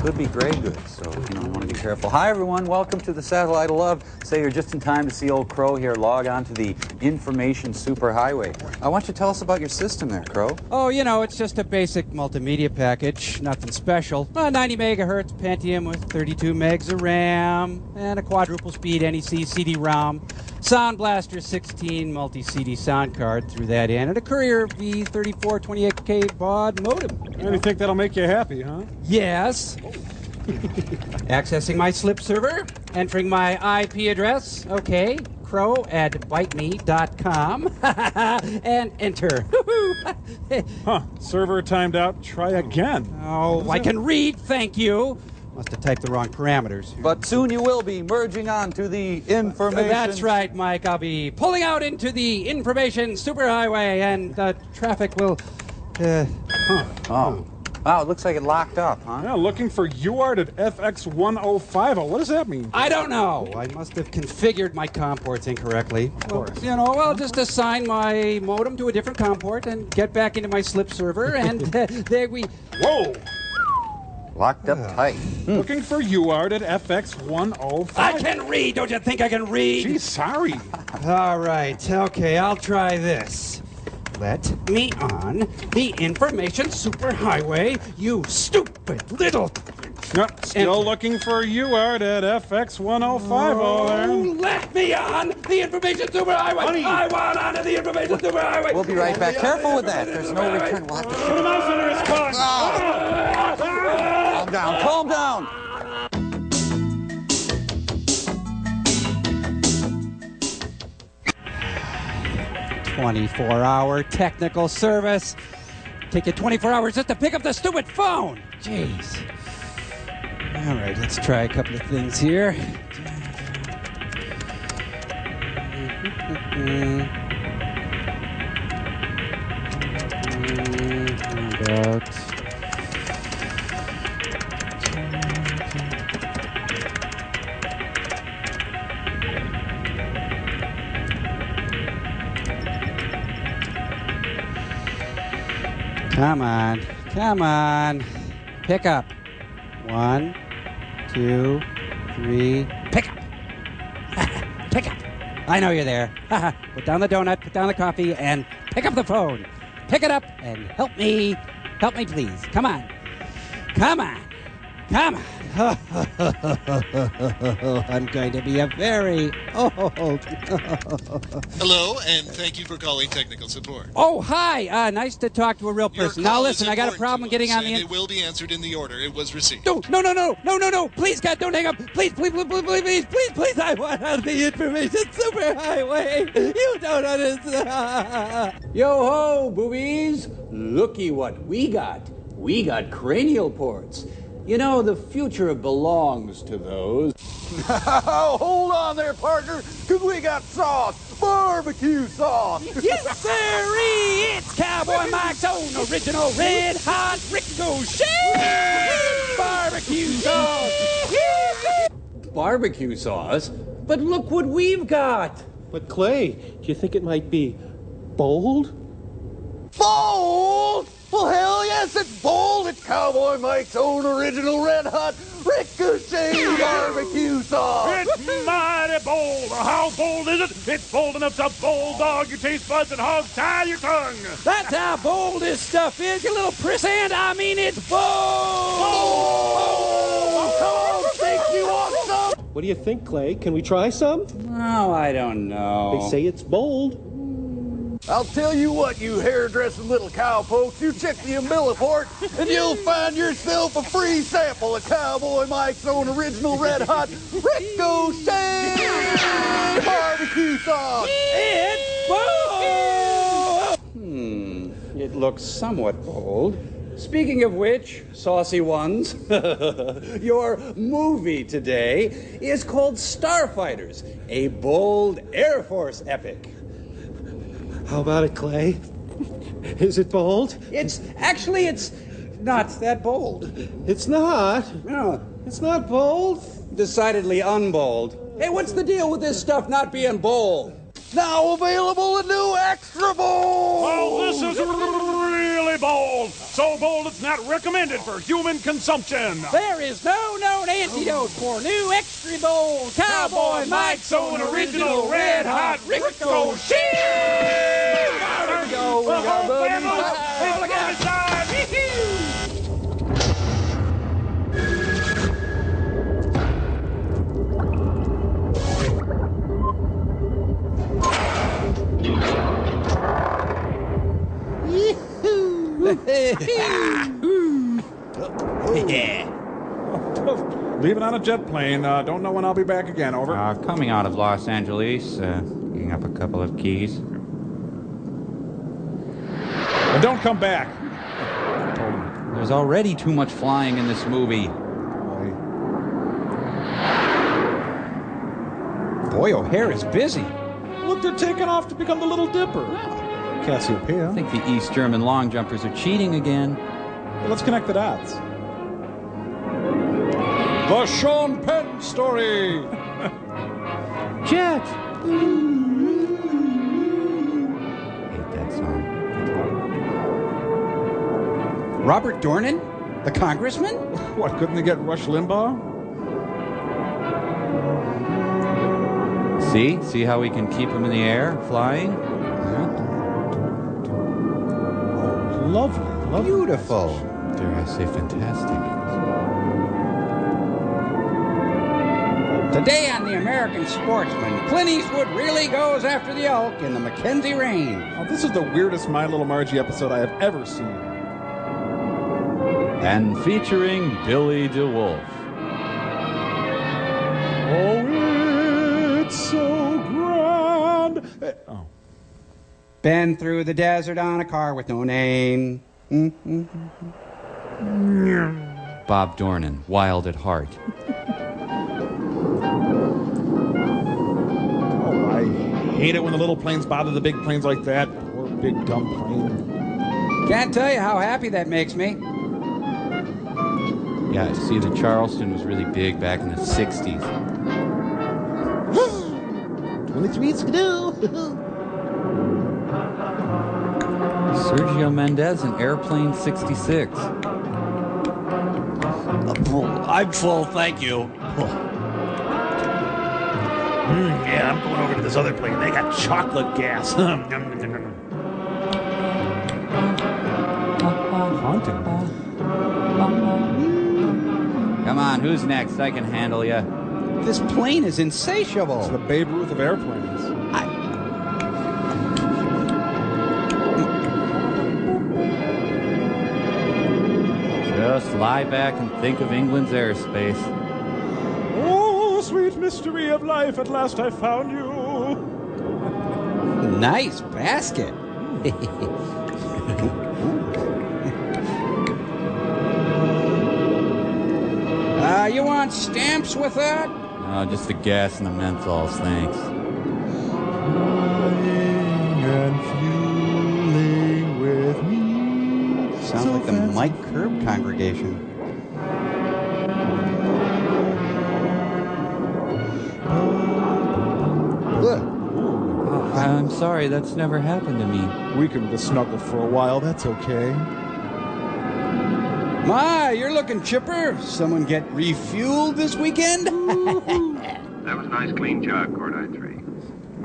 could be gray goods, so, you want to be careful. Hi, everyone. Welcome to the Satellite of Love. Say you're just in time to see old Crow here log on to the information superhighway. Why don't you tell us about your system there, Crow? Oh, it's just a basic multimedia package. Nothing special. 90 megahertz Pentium with 32 megs of RAM and a quadruple speed NEC CD-ROM. Sound Blaster 16 multi-CD sound card through that end, and a Courier V3428K baud modem. You think that'll make you happy, huh? Yes. Accessing my slip server, entering my IP address, okay, crow@biteme.com, and enter. Server timed out. Try again. Oh, I can read, thank you. Must have typed the wrong parameters. But soon you will be merging on to the information... That's right, Mike. I'll be pulling out into the information superhighway, and the traffic will... Oh. Wow, it looks like it locked up, huh? Yeah, looking for UART at FX1050. What does that mean? I don't know. I must have configured my COM ports incorrectly. Of course. Just assign my modem to a different COM port and get back into my slip server, and there we... Whoa! Locked up tight. Looking for UART at FX1050. I can read! Don't you think I can read? Gee, sorry. All right, okay, I'll try this. Let me on the information superhighway, you stupid little... Yep, still looking for UART at FX1050 there. Let me on the information superhighway! Honey. I want onto the information superhighway! We'll be right back. Careful with that. There's no return. We'll have to Put him out under his car. Calm down. Calm down. $24-hour technical service. Take you 24 hours just to pick up the stupid phone. Jeez. All right, let's try a couple of things here. Come on. Pick up. 1, 2, 3. Pick up. Pick up. I know you're there. Put down the donut, put down the coffee, and pick up the phone. Pick it up and help me. Help me, please. Come on. Come on. Come on. I'm going to be a very old. Hello, and thank you for calling technical support. Oh, hi. Nice to talk to a real person. Now listen, I got a problem getting on the... It will be answered in the order it was received. No. Please, God, don't hang up. Please. I want on the information superhighway. You don't understand. Yo-ho, boobies. Looky what we got. We got cranial ports. The future belongs to those. Hold on there, partner, because we got sauce. Barbecue sauce. Yes, sirree. It's Cowboy Mike's own original red hot ricochet barbecue sauce. Barbecue sauce? But look what we've got. But Clay, do you think it might be bold? Bold? Well, hell yes, it's bold. It's Cowboy Mike's own original red hot ricochet barbecue sauce. It's mighty bold. How bold is it? It's bold enough to bulldog your taste buds and hog tie your tongue. That's how bold this stuff is, you little priss hand. I mean, it's bold. Bold. Come on, think you want some? What do you think, Clay? Can we try some? Oh, I don't know. They say it's bold. I'll tell you what, you hairdressing little cowpokes, you check the umbiliport, and you'll find yourself a free sample of Cowboy Mike's own original red hot ricochet barbecue sauce. It's bold. It looks somewhat bold. Speaking of which, saucy ones, your movie today is called Starfighters, a bold Air Force epic. How about it, Clay? Is it bold? It's not that bold. It's not. No, It's not bold. decidedly unbold. Hey, what's the deal with this stuff not being bold? Now available a new extra bold. Oh, this is really bold. so bold it's not recommended for human consumption. There is no known antidote for new extra bold Cowboy Mike's own original red hot ricochet. There we go. We got the new Oh, look at this side. Yeah. Leaving on a jet plane. Don't know when I'll be back again. Over. Coming out of Los Angeles, picking up a couple of keys. And don't come back. There's already too much flying in this movie. Boy, O'Hare is busy. Look, they're taking off to become the Little Dipper. Cassiopeia. I think the East German long jumpers are cheating again. Well, let's connect the dots. The Sean Penn story. Jet. Hate that song. Robert Dornan, the congressman? What, couldn't they get Rush Limbaugh? See how we can keep him in the air, flying? Lovely. Beautiful. Dare I say fantastic. Today on The American Sportsman, Clint Eastwood really goes after the elk in the Mackenzie Range. Oh, this is the weirdest My Little Margie episode I have ever seen. And featuring Billy DeWolf. Oh, it's so grand. Oh. Been through the desert on a car with no name. Bob Dornan, wild at heart. Oh, I hate it when the little planes bother the big planes like that. Poor big dumb plane. Can't tell you how happy that makes me. Yeah, I see the Charleston was really big back in the 60s. 23 skidoo. Sergio Mendes in Airplane 66. I'm full, thank you. Yeah, I'm going over to this other plane. They got chocolate gas. Haunting. Come on, who's next? I can handle ya. This plane is insatiable. It's the Babe Ruth of airplanes. Just lie back and think of England's airspace. Oh, sweet mystery of life, at last I found you. Nice basket. You want stamps with that? No, just the gas and the menthols, thanks. And fueling with me. Sounds like the Mike Curb congregation. I'm sorry, that's never happened to me. We can just snuggle for a while, that's okay. My, you're looking chipper. Someone get refueled this weekend? That was a nice clean jug, Cordite 3.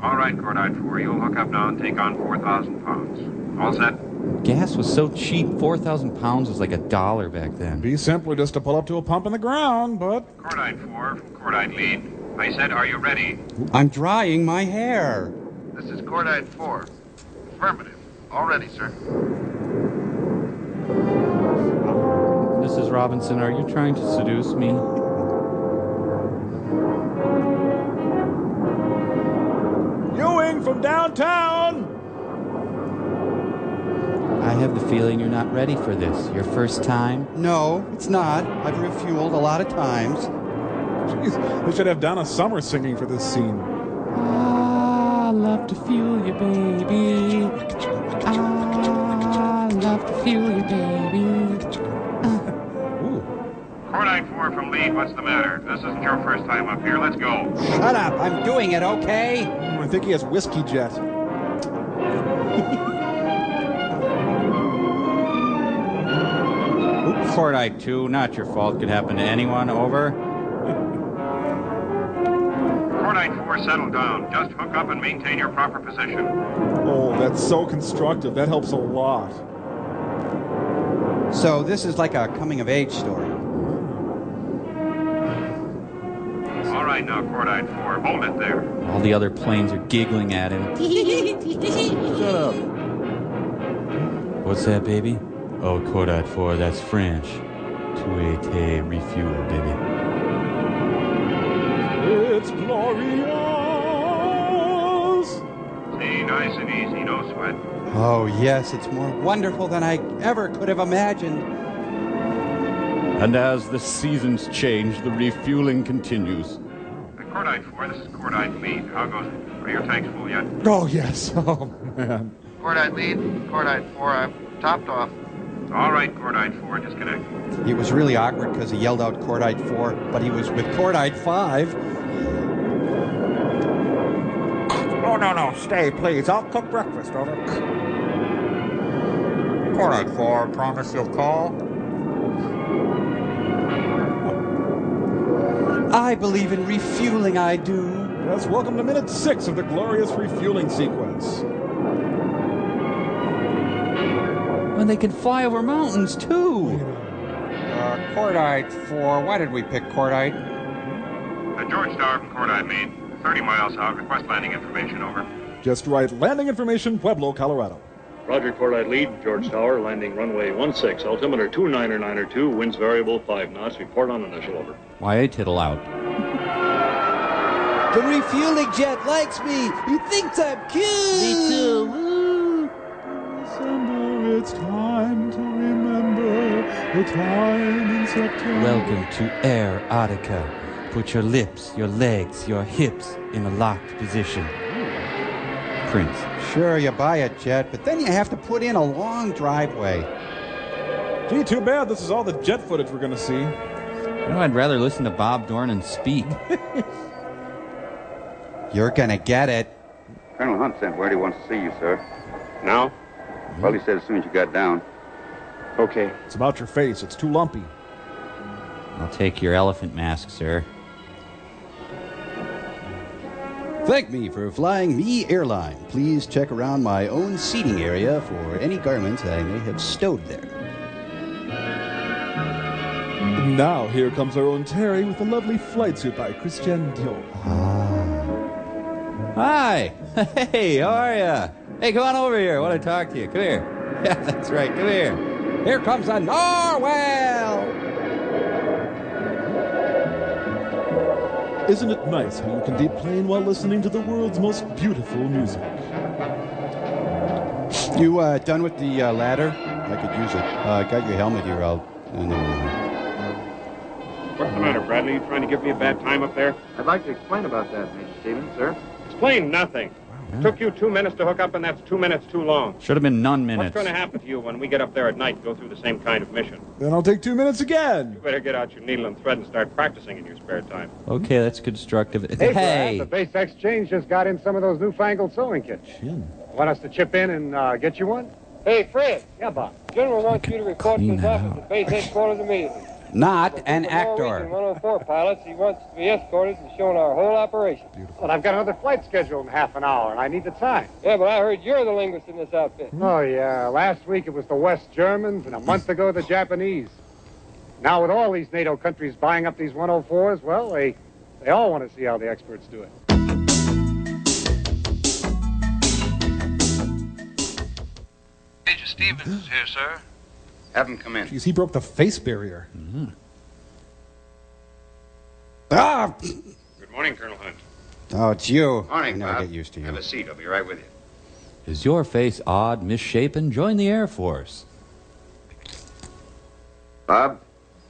All right, Cordite 4, you'll hook up now and take on 4,000 pounds. All set? Gas was so cheap, 4,000 pounds was like $1 back then. Be simpler just to pull up to a pump in the ground, but... Cordite 4 from Cordite Lead. I said, are you ready? I'm drying my hair. This is Cordite 4. Affirmative. All ready, sir. Mrs. Robinson, are you trying to seduce me? Ewing from downtown! I have the feeling you're not ready for this. Your first time? No, it's not. I've refueled a lot of times. Jeez, they should have Donna Summer singing for this scene. I love to fuel you, baby. I love to fuel you, baby. Cordite 4 from Lead, what's the matter? This isn't your first time up here. Let's go. Shut up. I'm doing it, okay? I think he has whiskey jet. Cordite 2, not your fault. Could happen to anyone. Over. Cordite 4, settle down. Just hook up and maintain your proper position. Oh, that's so constructive. That helps a lot. So this is like a coming-of-age story. All right, now, Cordite 4, hold it there. All the other planes are giggling at him. Shut up. What's that, baby? Oh, Cordite 4, that's French. Two-a-te refuel, baby. It's glorious. See, nice and easy, no sweat. Oh, yes, it's more wonderful than I ever could have imagined. And as the seasons change, the refueling continues. Cordite 4, this is Cordite Mead. How goes it? Are your tanks full yet? Oh, yes. Oh, man. Cordite lead, Cordite 4, I've topped off. All right, Cordite 4, disconnect. It was really awkward because he yelled out Cordite 4, but he was with Cordite 5. Oh, no, stay, please. I'll cook breakfast, over. Cordite 4, promise you'll call. I believe in refueling, I do. Yes, welcome to minute 6 of the glorious refueling sequence. And they can fly over mountains, too. Cordite 4. Why did we pick Cordite? George Tower from Cordite Mead. 30 miles out. Request landing information, over. Just right. Landing information, Pueblo, Colorado. Roger, Cordite lead, George Tower, landing runway 16, altimeter 299er2, winds variable 5 knots, report on initial, over. Why, I tittle out. The refueling jet likes me. He thinks I'm cute. Me too. December, it's time to remember the time in September. Welcome to Air Attica. Put your lips, your legs, your hips in a locked position. Prince. Sure, you buy a jet, but then you have to put in a long driveway. Gee, too bad this is all the jet footage we're going to see. You know, I'd rather listen to Bob Dornan speak. You're going to get it. Colonel Hunt sent word he wants to see you, sir. Now? Well, he said as soon as you got down. Okay. It's about your face. It's too lumpy. I'll take your elephant mask, sir. Thank me for flying me airline. Please check around my own seating area for any garments I may have stowed there. Now, here comes our own Terry with a lovely flight suit by Christian Dior. Hi. Hey, how are ya? Hey, come on over here. I want to talk to you. Come here. Yeah, that's right. Come here. Here comes a narwhal. Isn't it nice how you can deplane while listening to the world's most beautiful music? You done with the ladder? I could use it. I got your helmet here. What's the matter, Bradley? You trying to give me a bad time up there? I'd like to explain about that, Major Stevens, sir. Explain nothing. It took you 2 minutes to hook up, and that's 2 minutes too long. Should have been none minutes. What's going to happen to you when we get up there at night and go through the same kind of mission? Then I'll take 2 minutes again. You better get out your needle and thread and start practicing in your spare time. Okay, that's constructive. Hey, Brad, the base exchange just got in some of those newfangled sewing kits. Want us to chip in and get you one? Hey, Fred. Yeah, Bob. General wants you to report to his office at base headquarters immediately. Not an For actor. 104 pilots, he wants to be escorted and shown our whole operation. But I've got another flight scheduled in half an hour, and I need the time. Yeah, but I heard you're the linguist in this outfit. Oh, yeah. Last week it was the West Germans, and a month ago the Japanese. Now, with all these NATO countries buying up these 104s, well, they all want to see how the experts do it. Major Stevens is here, sir. Have him come in. Jeez, he broke the face barrier. Ah! Good morning, Colonel Hunt. Oh, it's you. Morning, I never Bob. get used to you. Have a seat. I'll be right with you. Is your face odd, misshapen? Join the Air Force. Bob,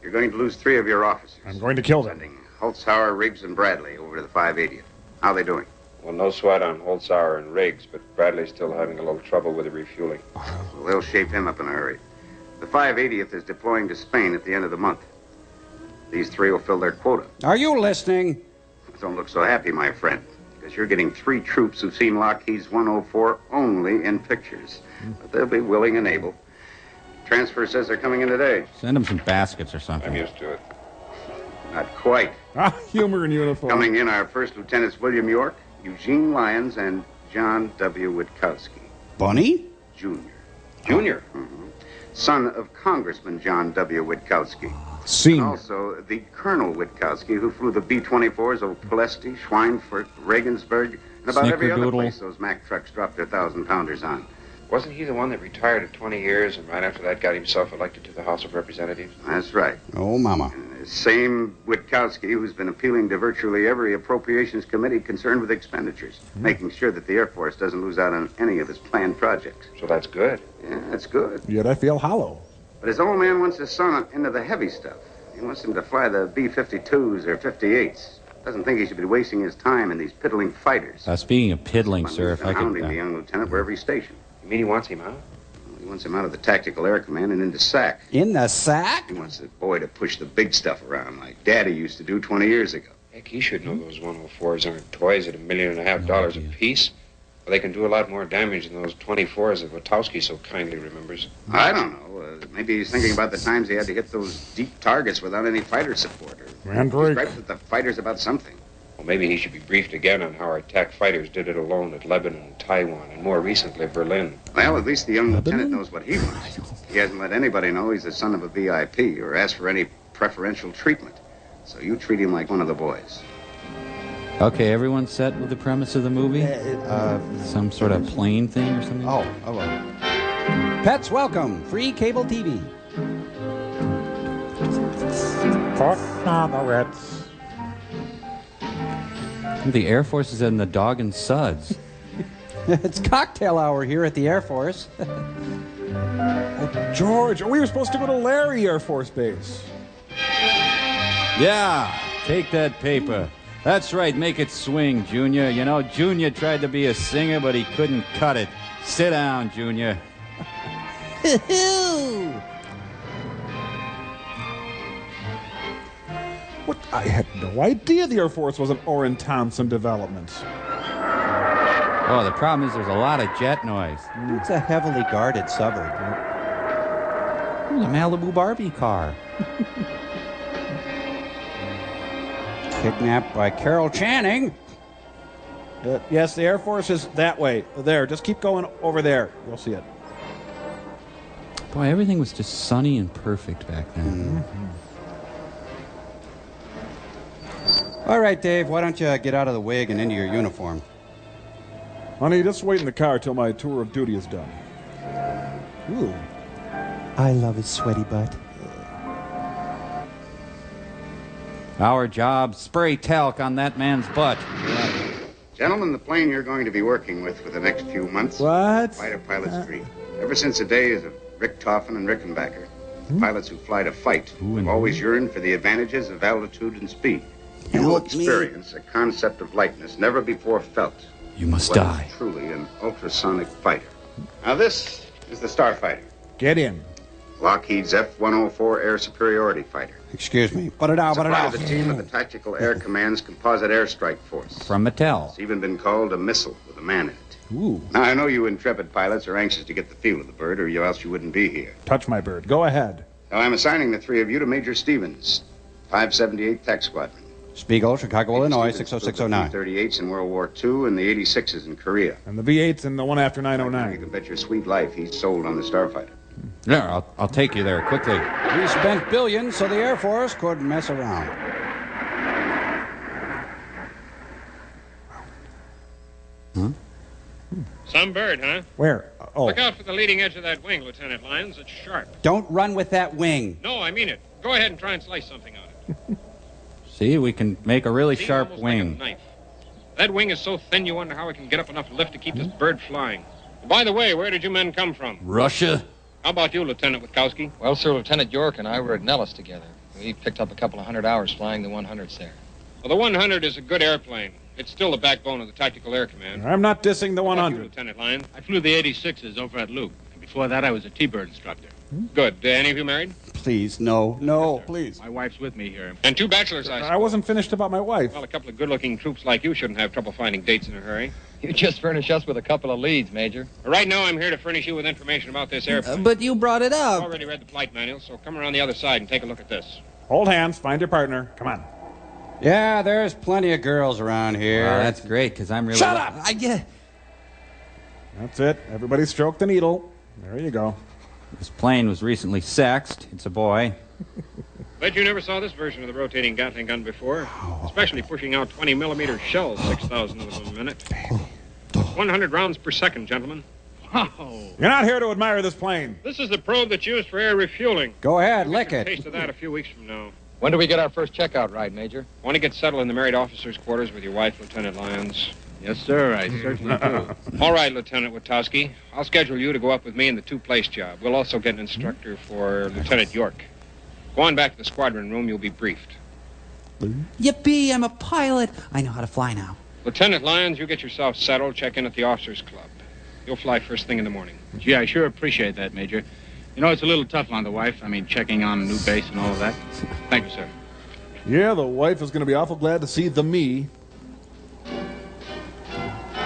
you're going to lose 3 of your officers. I'm going to kill them. Sending Holzhauer, Riggs, and Bradley over to the 580th. How are they doing? Well, no sweat on Holzhauer and Riggs, but Bradley's still having a little trouble with the refueling. Well, they'll shape him up in a hurry. The 580th is deploying to Spain at the end of the month. These 3 will fill their quota. Are you listening? Don't look so happy, my friend, because you're getting 3 troops who've seen Lockheed's 104 only in pictures. But they'll be willing and able. Transfer says they're coming in today. Send them some baskets or something. I'm used to it. Not quite. Humor in uniform. Coming in are First Lieutenants William York, Eugene Lyons, and John W. Witkowski. Bunny? Jr. Jr.? Mm-hmm. Son of Congressman John W. Witkowski. Senior. And also the Colonel Witkowski, who flew the B-24s over Pulaski, Schweinfurt, Regensburg, and about every other place those Mack trucks dropped their 1,000-pounders on. Wasn't he the one that retired at 20 years and right after that got himself elected to the House of Representatives? That's right. Oh, mama. And the same Witkowski who's been appealing to virtually every appropriations committee concerned with expenditures, making sure that the Air Force doesn't lose out on any of his planned projects. So that's good. Yeah, that's good. Yet I feel hollow. But his old man wants his son into the heavy stuff. He wants him to fly the B-52s or 58s. Doesn't think he should be wasting his time in these piddling fighters. Speaking of piddling, sir, if I could... Hounding the young lieutenant wherever he's stationed. You mean he wants him out? Well, he wants him out of the Tactical Air Command and into SAC. In the sack? He wants the boy to push the big stuff around like Daddy used to do 20 years ago. Heck, he should know those 104s aren't toys at $1.5 million a piece. Well, they can do a lot more damage than those 24s that Witkowski so kindly remembers. I don't know. Maybe he's thinking about the times he had to hit those deep targets without any fighter support. Or he's griped with the fighters about something. Well, maybe he should be briefed again on how our attack fighters did it alone at Lebanon and Taiwan, and more recently Berlin. Well, at least the young lieutenant knows what he wants. He hasn't let anybody know he's the son of a VIP or asked for any preferential treatment. So you treat him like one of the boys. Okay, everyone set with the premise of the movie? Some sort of plane thing or something? Oh, hello. Pets welcome. Free cable TV. The Air Force is in the Dog and Suds. It's cocktail hour here at the Air Force. Oh, George, we were supposed to go to Larry Air Force Base. Yeah, take that paper. That's right, make it swing, Junior. You know, Junior tried to be a singer, but he couldn't cut it. Sit down, Junior. What? I had no idea the Air Force was an Orrin Thompson development. Oh, the problem is there's a lot of jet noise. It's a heavily guarded suburb. Ooh, the Malibu Barbie car. Kidnapped by Carol Channing. Yes, the Air Force is that way. There, just keep going over there. You'll see it. Boy, everything was just sunny and perfect back then. All right, Dave, why don't you get out of the wig and into your uniform? Honey, just wait in the car till my tour of duty is done. Ooh. I love his sweaty butt. Our job, spray talc on that man's butt. Gentlemen, the plane you're going to be working with for the next few months... What? Fighter pilot's dream. Ever since the days of Richtofen and Rickenbacker, pilots who fly to fight have always yearned for the advantages of altitude and speed. You will experience a concept of lightness never before felt. You must die. Truly an ultrasonic fighter. Now this is the Starfighter. Get in. Lockheed's F-104 air superiority fighter. Excuse me. Put it out, It's a part of the team of the Tactical Air Command's Composite Airstrike Force. From Mattel. It's even been called a missile with a man in it. Ooh. Now, I know you intrepid pilots are anxious to get the feel of the bird, or else you wouldn't be here. Touch my bird. Go ahead. Now, I'm assigning the three of you to Major Stevens, 578 Tech Squadron. Spiegel, Chicago, Illinois, 60609. 38s in World War II and the 86s in Korea. And the V8s and the one after 909. You can bet your sweet life he's sold on the Starfighter. Yeah, I'll take you there quickly. We spent billions so the Air Force could mess around. Huh? Some bird, huh? Where? Oh. Look out for the leading edge of that wing, Lieutenant Lyons. It's sharp. Don't run with that wing. No, I mean it. Go ahead and try and slice something on it. See, we can make a really sharp almost wing. Like a knife. That wing is so thin you wonder how it can get up enough lift to keep this bird flying. By the way, where did you men come from? Russia. How about you, Lieutenant Witkowski? Well, sir, Lieutenant York and I were at Nellis together. We picked up a couple of 100 hours flying the 100s there. Well, the 100 is a good airplane. It's still the backbone of the Tactical Air Command. I'm not dissing the How about you, 100. Lieutenant Lyons? I flew the 86s over at Luke. And before that, I was a T-bird instructor. Good. Any of you married? Please, no, please. My wife's with me here. And two bachelors, I I wasn't finished about my wife. Well, a couple of good-looking troops like you shouldn't have trouble finding dates in a hurry. You just furnish us with a couple of leads, Major. Right now, I'm here to furnish you with information about this airplane. But you brought it I've up. already read the flight manual, so come around the other side and take a look at this. Hold hands. Find your partner. Come on. Yeah, there's plenty of girls around here. Well, that's great, because I'm really... Shut up! I get... That's it. Everybody stroke the needle. There you go. This plane was recently sexed. It's a boy. Bet you never saw this version of the rotating Gatling gun before. Especially pushing out 20-millimeter shells, 6,000 of them a minute. 100 rounds per second, gentlemen. Oh. You're not here to admire this plane. This is the probe that's used for air refueling. Go ahead, We'll lick get a it. taste of that a few weeks from now. When do we get our first checkout ride, Major? Want to get settled in the married officer's quarters with your wife, Lieutenant Lyons? Yes, sir, I certainly do. All right, Lieutenant Witowski. I'll schedule you to go up with me in the two-place job. We'll also get an instructor for Lieutenant York. Go on back to the squadron room. You'll be briefed. Yippee, I'm a pilot. I know how to fly now. Lieutenant Lyons, you get yourself settled. Check in at the officers' club. You'll fly first thing in the morning. Gee, I sure appreciate that, Major. You know, it's a little tough on the wife. I mean, checking on a new base and all of that. Thank you, sir. Yeah, the wife is going to be awful glad to see the me.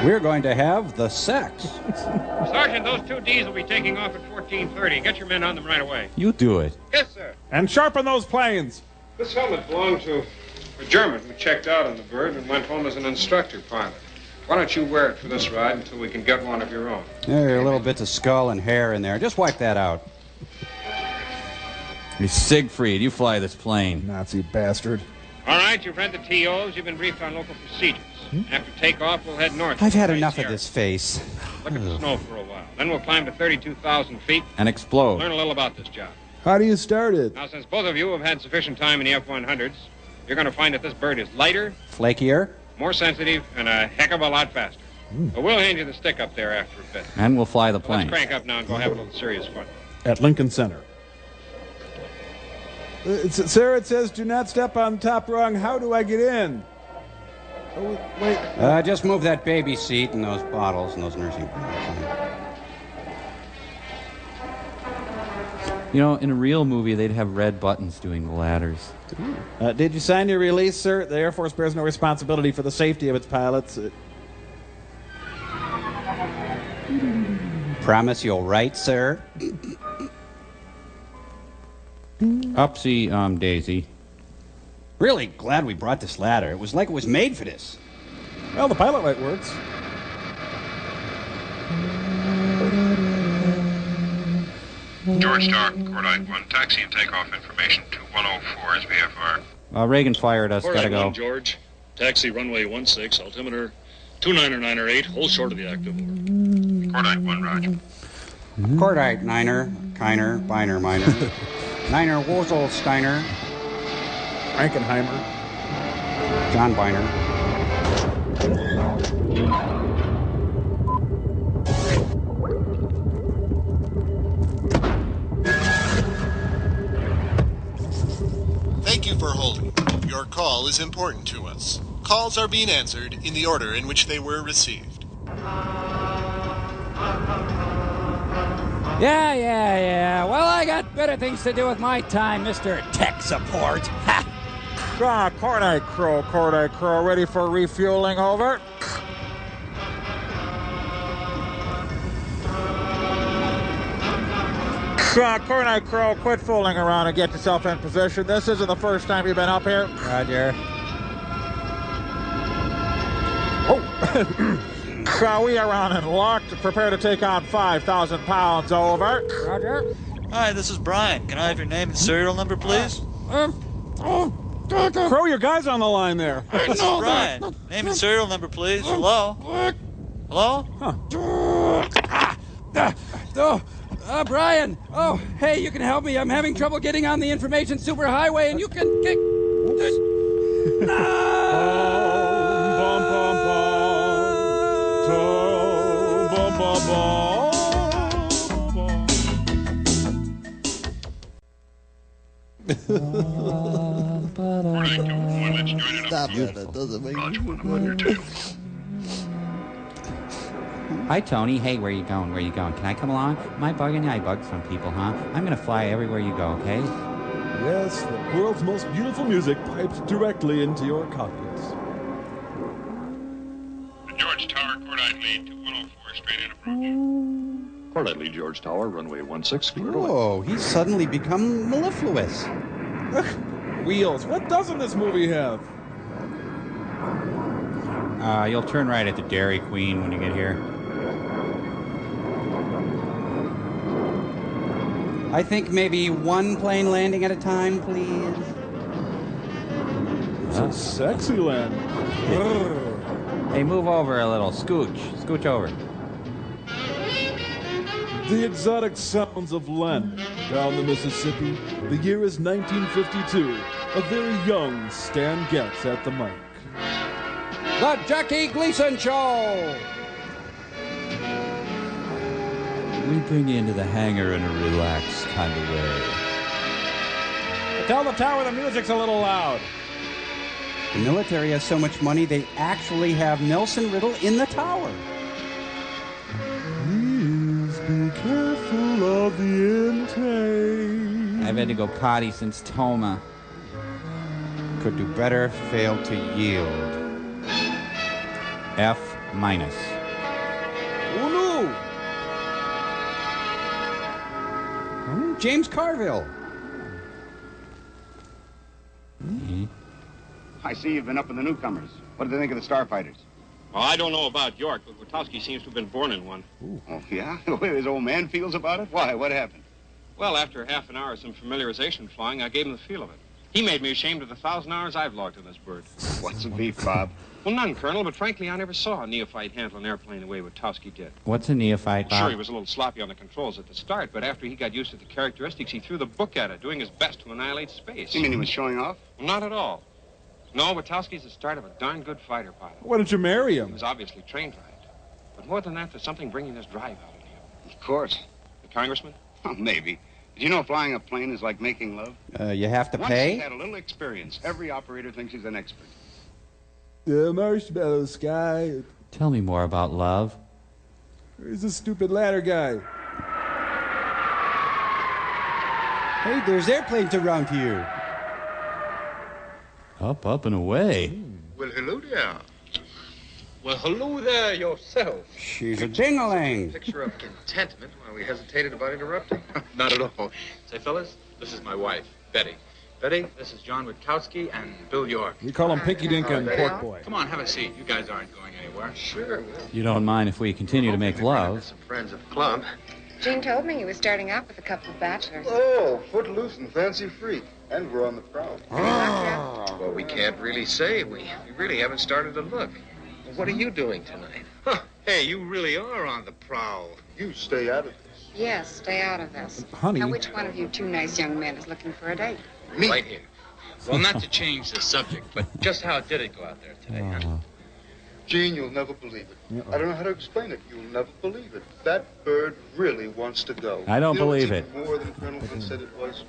We're going to have the sex. Sergeant, those two Ds will be taking off at 14:30. Get your men on them right away. You do it. Yes, sir. And sharpen those planes. This helmet belonged to a German who checked out on the bird and went home as an instructor pilot. Why don't you wear it for this ride until we can get one of your own? There are little bits of skull and hair in there. Just wipe that out. Hey, Siegfried, you fly this plane. Nazi bastard. All right, you've read the TOs. You've been briefed on local procedures. After takeoff, we'll head north. I've had enough of this face. Look at the snow for a while. Then we'll climb to 32,000 feet. And explode. Learn a little about this job. How do you start it? Now, since both of you have had sufficient time in the F-100s, you're going to find that this bird is lighter, Flakier? more sensitive, and a heck of a lot faster. But we'll hand you the stick up there after a bit. And we'll fly the So plane. let's crank up now and go have a little serious fun. At Lincoln Center. Sir, it says do not step on top rung. How do I get in? Oh, wait. Just move that baby seat and those bottles and those nursing bottles. You know, in a real movie, they'd have red buttons doing the ladders. Did you sign your release, sir? The Air Force bears no responsibility for the safety of its pilots. Promise you'll write, sir? Upsy, Daisy. Really glad we brought this ladder. It was like it was made for this. Well, the pilot light works. George Tower, Cordite 1, taxi and takeoff information to 104 is VFR. Reagan fired us. Gotta Cordite go. 1, George. Taxi runway 16, altimeter 29908, hold short of the active. Cordite 1, roger. Cordite, Niner, Kiner, Biner, Minor. Niner, Wozelsteiner. Frankenheimer. John Biner. Thank you for holding. Your call is important to us. Calls are being answered in the order in which they were received. Yeah. Well, I got better things to do with my time, Mr. Tech Support. Ha! Cordite Crow, ready for refueling, over. Cordite Crow, quit fooling around and get yourself in position. This isn't the first time you've been up here. Roger. Oh. We are on and locked. Prepare to take on 5,000 pounds, over. Roger. Hi, this is Brian. Can I have your name and serial number, please? Crow, your guy's on the line there. This is Brian. Name and serial number, please. Hello? Hello? Brian. Oh, hey, you can help me. I'm having trouble getting on the information superhighway, and you can get... Stop it. That doesn't make sense. Hi, Tony. Hey, where you going? Where you going? Can I come along? Am I bugging you? I bug some people, huh? I'm going to fly everywhere you go, okay? Yes, the world's most beautiful music piped directly into your cockpits. George Tower, Cordite Quartet lead to 104, straight in approach. Quartet lead, George Tower, runway 16, clear to land. Oh, he's suddenly become mellifluous. Wheels. What doesn't this movie have? You'll turn right at the Dairy Queen when you get here. I think maybe one plane landing at a time, please. It's a sexy land. Hey, move over a little. Scooch. Scooch over. The exotic sounds of Len down the Mississippi. The year is 1952. A very young Stan Getz at the mic. The Jackie Gleason Show! We bring you into the hangar in a relaxed kind of way. Tell the tower the music's a little loud. The military has so much money, they actually have Nelson Riddle in the tower. Please be careful of the intake. I've had to go potty since Toma. Could do better, failed to yield. F minus. Oh no! James Carville. I see you've been up with the newcomers. What do they think of the Starfighters? Well, I don't know about York, but Witowski seems to have been born in one. Oh, yeah? The way this old man feels about it? Why? What happened? Well, after half an hour of some familiarization flying, I gave him the feel of it. He made me ashamed of the 1,000 hours I've logged in this bird. What's the beef, Bob? Well, none, Colonel, but frankly, I never saw a neophyte handle an airplane the way Witowski did. What's a neophyte, Bob? Sure, he was a little sloppy on the controls at the start, but after he got used to the characteristics, he threw the book at it, doing his best to annihilate space. You mean he was showing off? Well, not at all. No, Witowski's the start of a darn good fighter pilot. Why didn't you marry him? He was obviously trained right. But more than that, there's something bringing this drive out in him. Of course. The congressman? Oh, maybe. Did you know flying a plane is like making love? You have to Once pay? he's had a little experience, every operator thinks he's an expert. The marshmallow sky. Tell me more about love. Where's the stupid ladder guy? Hey, there's airplanes around here. Up, and away. Well, hello there. Well, hello there yourself. She's a ding-a-ling. Picture of contentment while we hesitated about interrupting. Not at all. Say, fellas, this is my wife, Betty. Betty, this is John Witkowski and Bill York. We call him Pinky Dink and Pork Boy. Come on, have a seat. You guys aren't going anywhere. Sure. You don't mind if we continue to make love? Some friends of the club. Gene told me he was starting out with a couple of bachelors. Oh, footloose and fancy free. And we're on the prowl. Well, we can't really say. We really haven't started to look. Well, what are you doing tonight? Huh. Hey, you really are on the prowl. You stay out of this. Yes, stay out of this. Honey. Now, which one of you two nice young men is looking for a date? Me. Right here. Well, not to change the subject, but just how did it go out there today, huh? Gene, you'll never believe it. I don't know how to explain it. You'll never believe it. That bird really wants to go. I don't believe it's it. even more than Colonel Hunt said it was.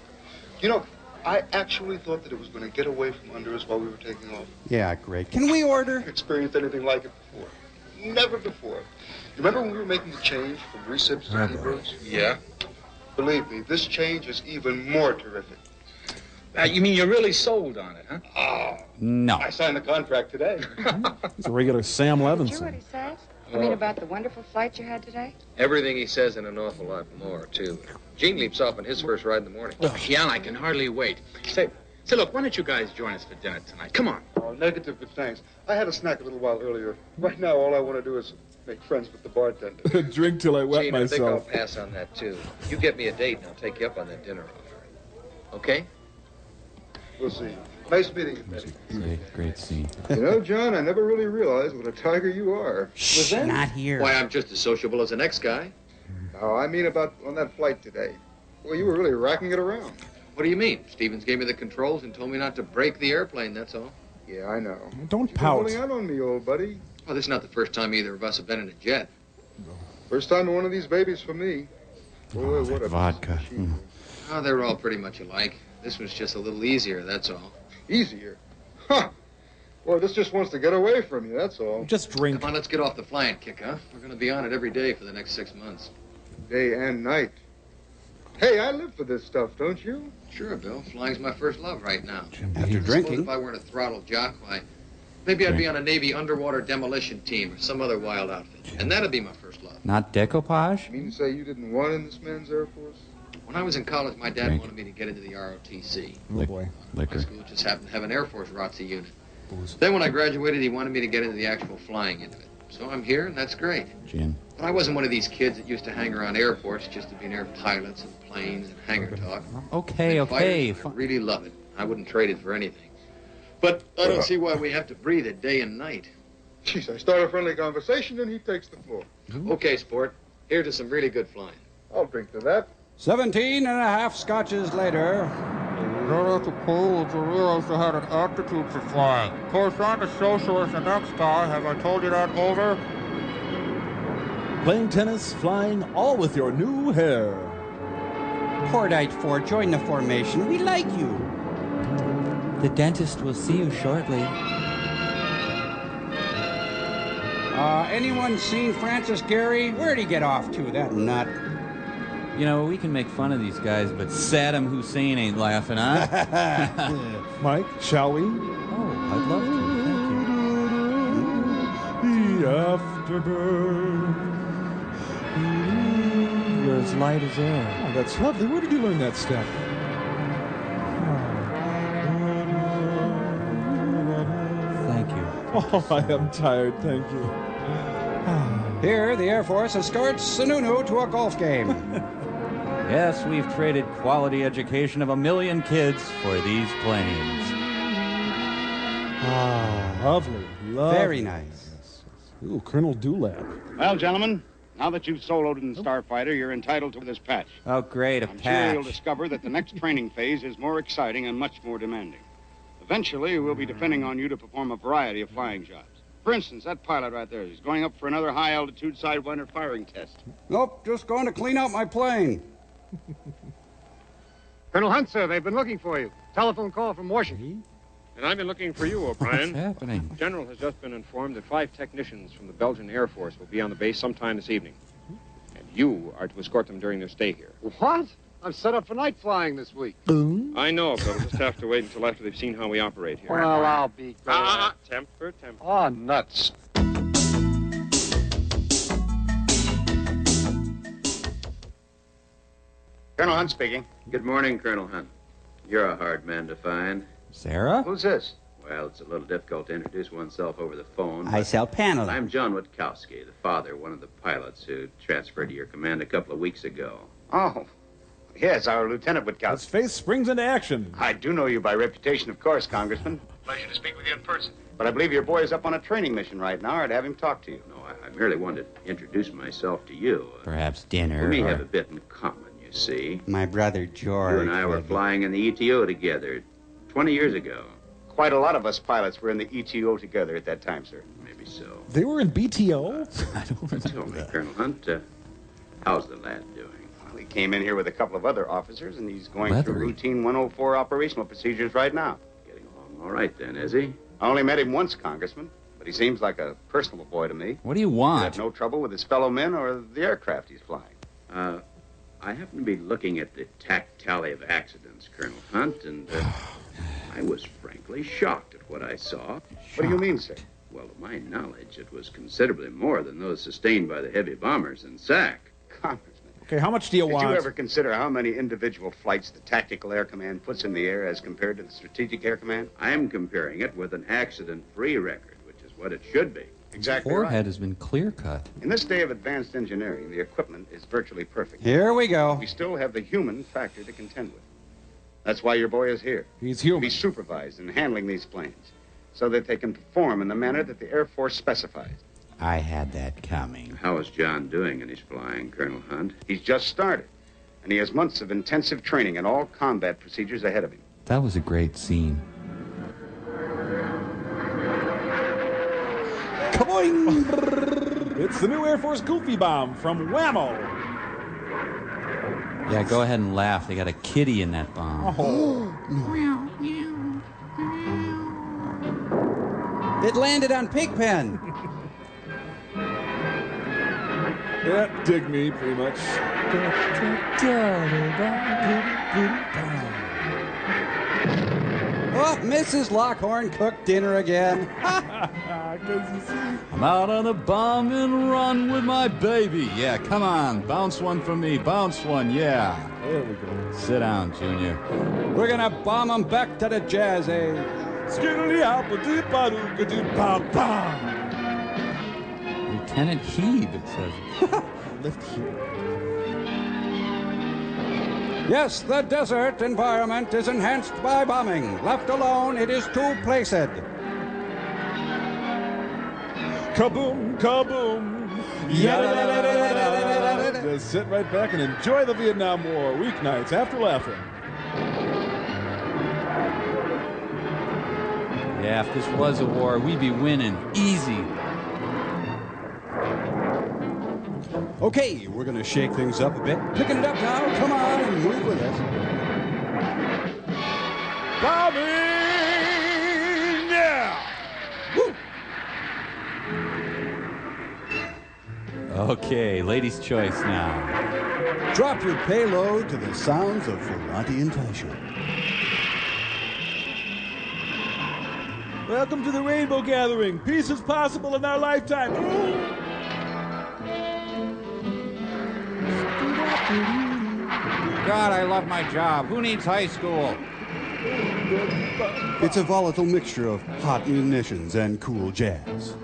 You know, I actually thought that it was going to get away from under us while we were taking off. Yeah, great. Can we order? Experienced anything like it before. Never before. You remember when we were making the change from recips to birds? Yeah. Believe me, this change is even more terrific. You mean you're really sold on it, huh? Oh, No. I signed the contract today. He's a regular Sam Did you Levinson. what he says? I mean about the wonderful flight you had today? Everything he says and an awful lot more, too. Gene leaps off on his first ride in the morning. Yeah, I can hardly wait. Say, look, why don't you guys join us for dinner tonight? Come on. Oh, negative, but thanks. I had a snack a little while earlier. Right now, all I want to do is make friends with the bartender. Drink till I wet Gene, I think I'll myself. pass on that, too. You get me a date, and I'll take you up on that dinner offer. Okay? We'll see. Nice meeting you, Betty. Great scene. You know, John, I never really realized what a tiger you are. Shh, not here. Why, I'm just as sociable as the next guy. No, I mean about on that flight today. Well, you were really racking it around. What do you mean? Stevens gave me the controls and told me not to break the airplane, that's all. Yeah, I know. Don't You've been pout. holding out on me, old buddy. Well, this is not the first time either of us have been in a jet. First time in one of these babies for me. Boy, what a Vodka. Oh, they were all pretty much alike. This was just a little easier, that's all. Easier. Huh. Well, this just wants to get away from you, that's all. Just drink. Come on, let's get off the flying kick, huh? We're going to be on it every day for the next 6 months. Day and night. Hey, I live for this stuff, don't you? Sure, Bill. Flying's my first love right now. After drinking. Suppose if I weren't a throttle jock, why, Maybe I'd be on a Navy underwater demolition team or some other wild outfit. And that'd be my first love. Not decoupage? You mean to say you didn't want in this man's Air Force? When I was in college, my dad wanted me to get into the ROTC. Oh, boy. My school just happened to have an Air Force ROTC unit. Then when I graduated, he wanted me to get into the actual flying end of it. So I'm here, and that's great. Gin. But I wasn't one of these kids that used to hang around airports just to be near pilots and planes and hangar talk. Okay. I really love it. I wouldn't trade it for anything. But I don't see why we have to breathe it day and night. Jeez, I start a friendly conversation and he takes the floor. Okay, sport. Here's to some really good flying. I'll drink to that. 17 and a half scotches later. Right after college, I realized I had an aptitude for flying. Of course, I'm a socialist and next guy. Have I told you that over? Playing tennis, flying, all with your new hair. Cordite 4, join the formation. We like you. The dentist will see you shortly. Anyone seen Francis Gehry? Where'd he get off to, that nut? You know, we can make fun of these guys, but Saddam Hussein ain't laughing, huh? Mike, shall we? Oh, I'd love to. Thank you. The afterburn. You're as light as air. Oh, that's lovely. Where did you learn that step? Thank you. Oh, I am tired, thank you. Here, the Air Force escorts Sununu to a golf game. Yes, we've traded quality education of 1 million kids for these planes. Ah, lovely. Very nice. Ooh, Colonel Dewlap. Well, gentlemen, now that you've soloed in Starfighter, you're entitled to this patch. Oh, great, a I'm sure patch. you'll discover that the next training phase is more exciting and much more demanding. Eventually, we'll be depending on you to perform a variety of flying jobs. For instance, that pilot right there is going up for another high-altitude sidewinder firing test. Nope, just going to clean out my plane. Colonel Hunt, sir, they've been looking for you. Telephone call from Washington. And I've been looking for you, O'Brien. What's happening? The General has just been informed that 5 technicians from the Belgian Air Force will be on the base sometime this evening. And you are to escort them during their stay here. What? I'm set up for night flying this week. I know, but I'll just have to wait until after they've seen how we operate here. Well, I'll be glad. Temper. Oh, nuts. Colonel Hunt speaking. Good morning, Colonel Hunt. You're a hard man to find. Sarah? Who's this? Well, it's a little difficult to introduce oneself over the phone. I sell paneling. I'm John Witkowski, the father, one of the pilots who transferred to your command a couple of weeks ago. Oh, yes, our Lieutenant Witkowski. Let's face springs into action. I do know you by reputation, of course, Congressman. Pleasure to speak with you in person. But I believe your boy is up on a training mission right now. I'd have him talk to you. No, I merely wanted to introduce myself to you. Perhaps dinner. We or... have a bit in common, you see. My brother George. You and I were flying in the ETO together 20 years ago. Quite a lot of us pilots were in the ETO together at that time, sir. Maybe so. They were in BTO? I don't remember Tell me, that. Colonel Hunt, how's the lad doing? Well, he came in here with a couple of other officers, and he's going through Leathery. routine 104 operational procedures right now. Getting along all right then, is he? I only met him once, Congressman, but he seems like a personable boy to me. What do you He'd want? have no trouble with his fellow men or the aircraft he's flying. I happen to be looking at the TAC tally of accidents, Colonel Hunt, and I was frankly shocked at what I saw. What do you mean, sir? Well, to my knowledge, it was considerably more than those sustained by the heavy bombers in SAC. Congressman. Okay, how much do you want? Did you ever consider how many individual flights the Tactical Air Command puts in the air as compared to the Strategic Air Command? I'm comparing it with an accident-free record, which is what it should be. Exactly Forehead right. has been clear-cut. In this day of advanced engineering, the equipment is virtually perfect. Here we go. We still have the human factor to contend with. That's why your boy is here. He's human. To be supervised in handling these planes so that they can perform in the manner that the Air Force specifies. I had that coming. How is John doing in his flying, Colonel Hunt? He's just started, and he has months of intensive training and all combat procedures ahead of him. That was a great scene. Kaboing! It's the new Air Force Goofy Bomb from Whammo. Yeah, go ahead and laugh. They got a kitty in that bomb. It landed on Pigpen. Yeah, dig me, pretty much. Oh, Mrs. Lockhorn cooked dinner again. I'm out on a bombing run with my baby. Yeah, come on. Bounce one for me. Bounce one, yeah. There we go. Sit down, Junior. We're gonna bomb them back to the jazz age. Lieutenant Heeb, it says. Lift here. Yes, the desert environment is enhanced by bombing. Left alone, it is too placid. Kaboom, kaboom. Just sit right back and enjoy the Vietnam War weeknights after laughing. Yeah, if this was a war, we'd be winning. Easy. Okay, we're gonna shake things up a bit. Picking it up now. Come on and move with us. Bombing! Yeah! Woo! Okay, ladies' choice now. Drop your payload to the sounds of Ferranti and Teicher. Welcome to the Rainbow Gathering. Peace is possible in our lifetime. God, I love my job. Who needs high school? It's a volatile mixture of hot munitions and cool jazz.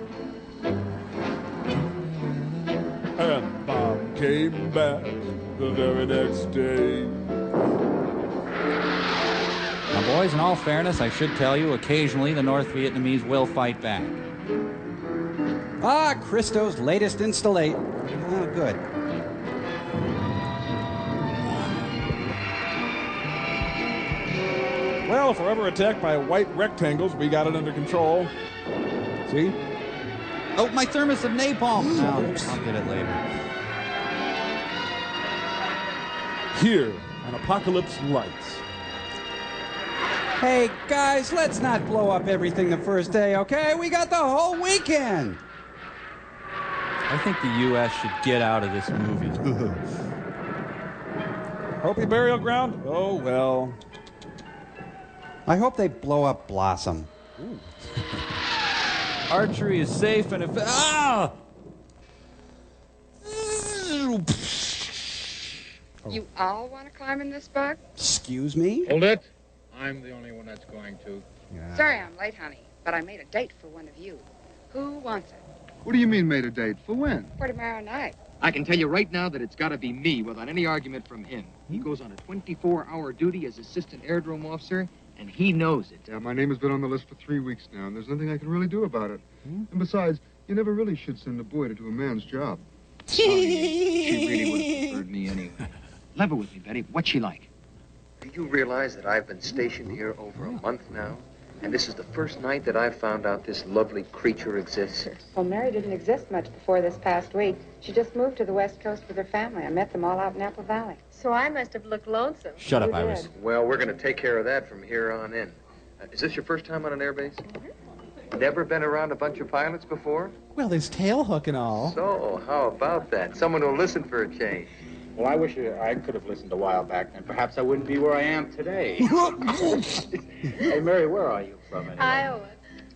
And Bob came back the very next day. Now, boys, in all fairness, I should tell you, occasionally the North Vietnamese will fight back. Ah, Christo's latest installate. Oh, good. Well, if we're ever attacked by white rectangles, we got it under control. See? Oh, my thermos of napalm. No, I'll get it later. Here on Apocalypse Lights. Hey, guys, let's not blow up everything the first day, okay? We got the whole weekend. I think the U.S. should get out of this movie. Hopi burial ground? Oh, well. I hope they blow up Blossom. Archery is safe and if... Ah! You all want to climb in this bug? Excuse me? Hold it. I'm the only one that's going to. Sorry I'm late, honey, but I made a date for one of you. Who wants it? What do you mean made a date? For when? For tomorrow night. I can tell you right now that it's got to be me without any argument from him. He goes on a 24-hour duty as assistant airdrome officer, and he knows it. Yeah, my name has been on the list for 3 weeks now, and there's nothing I can really do about it. And besides, you never really should send a boy to do a man's job. She really would have preferred me anyway. Level with me, Betty. What's she like? Do you realize that I've been stationed here over a month now? And this is the first night that I've found out this lovely creature exists. Well, Mary didn't exist much before this past week. She just moved to the West Coast with her family. I met them all out in Apple Valley. So I must have looked lonesome. Shut up, You Iris. did. Well, we're going to take care of that from here on in. Is this your first time on an airbase? Never been around a bunch of pilots before? Well, there's tail hook and all. So, how about that? Someone who'll listen for a change. Well, I wish I could have listened a while back, and perhaps I wouldn't be where I am today. Hey, Mary, where are you from anyway? Iowa.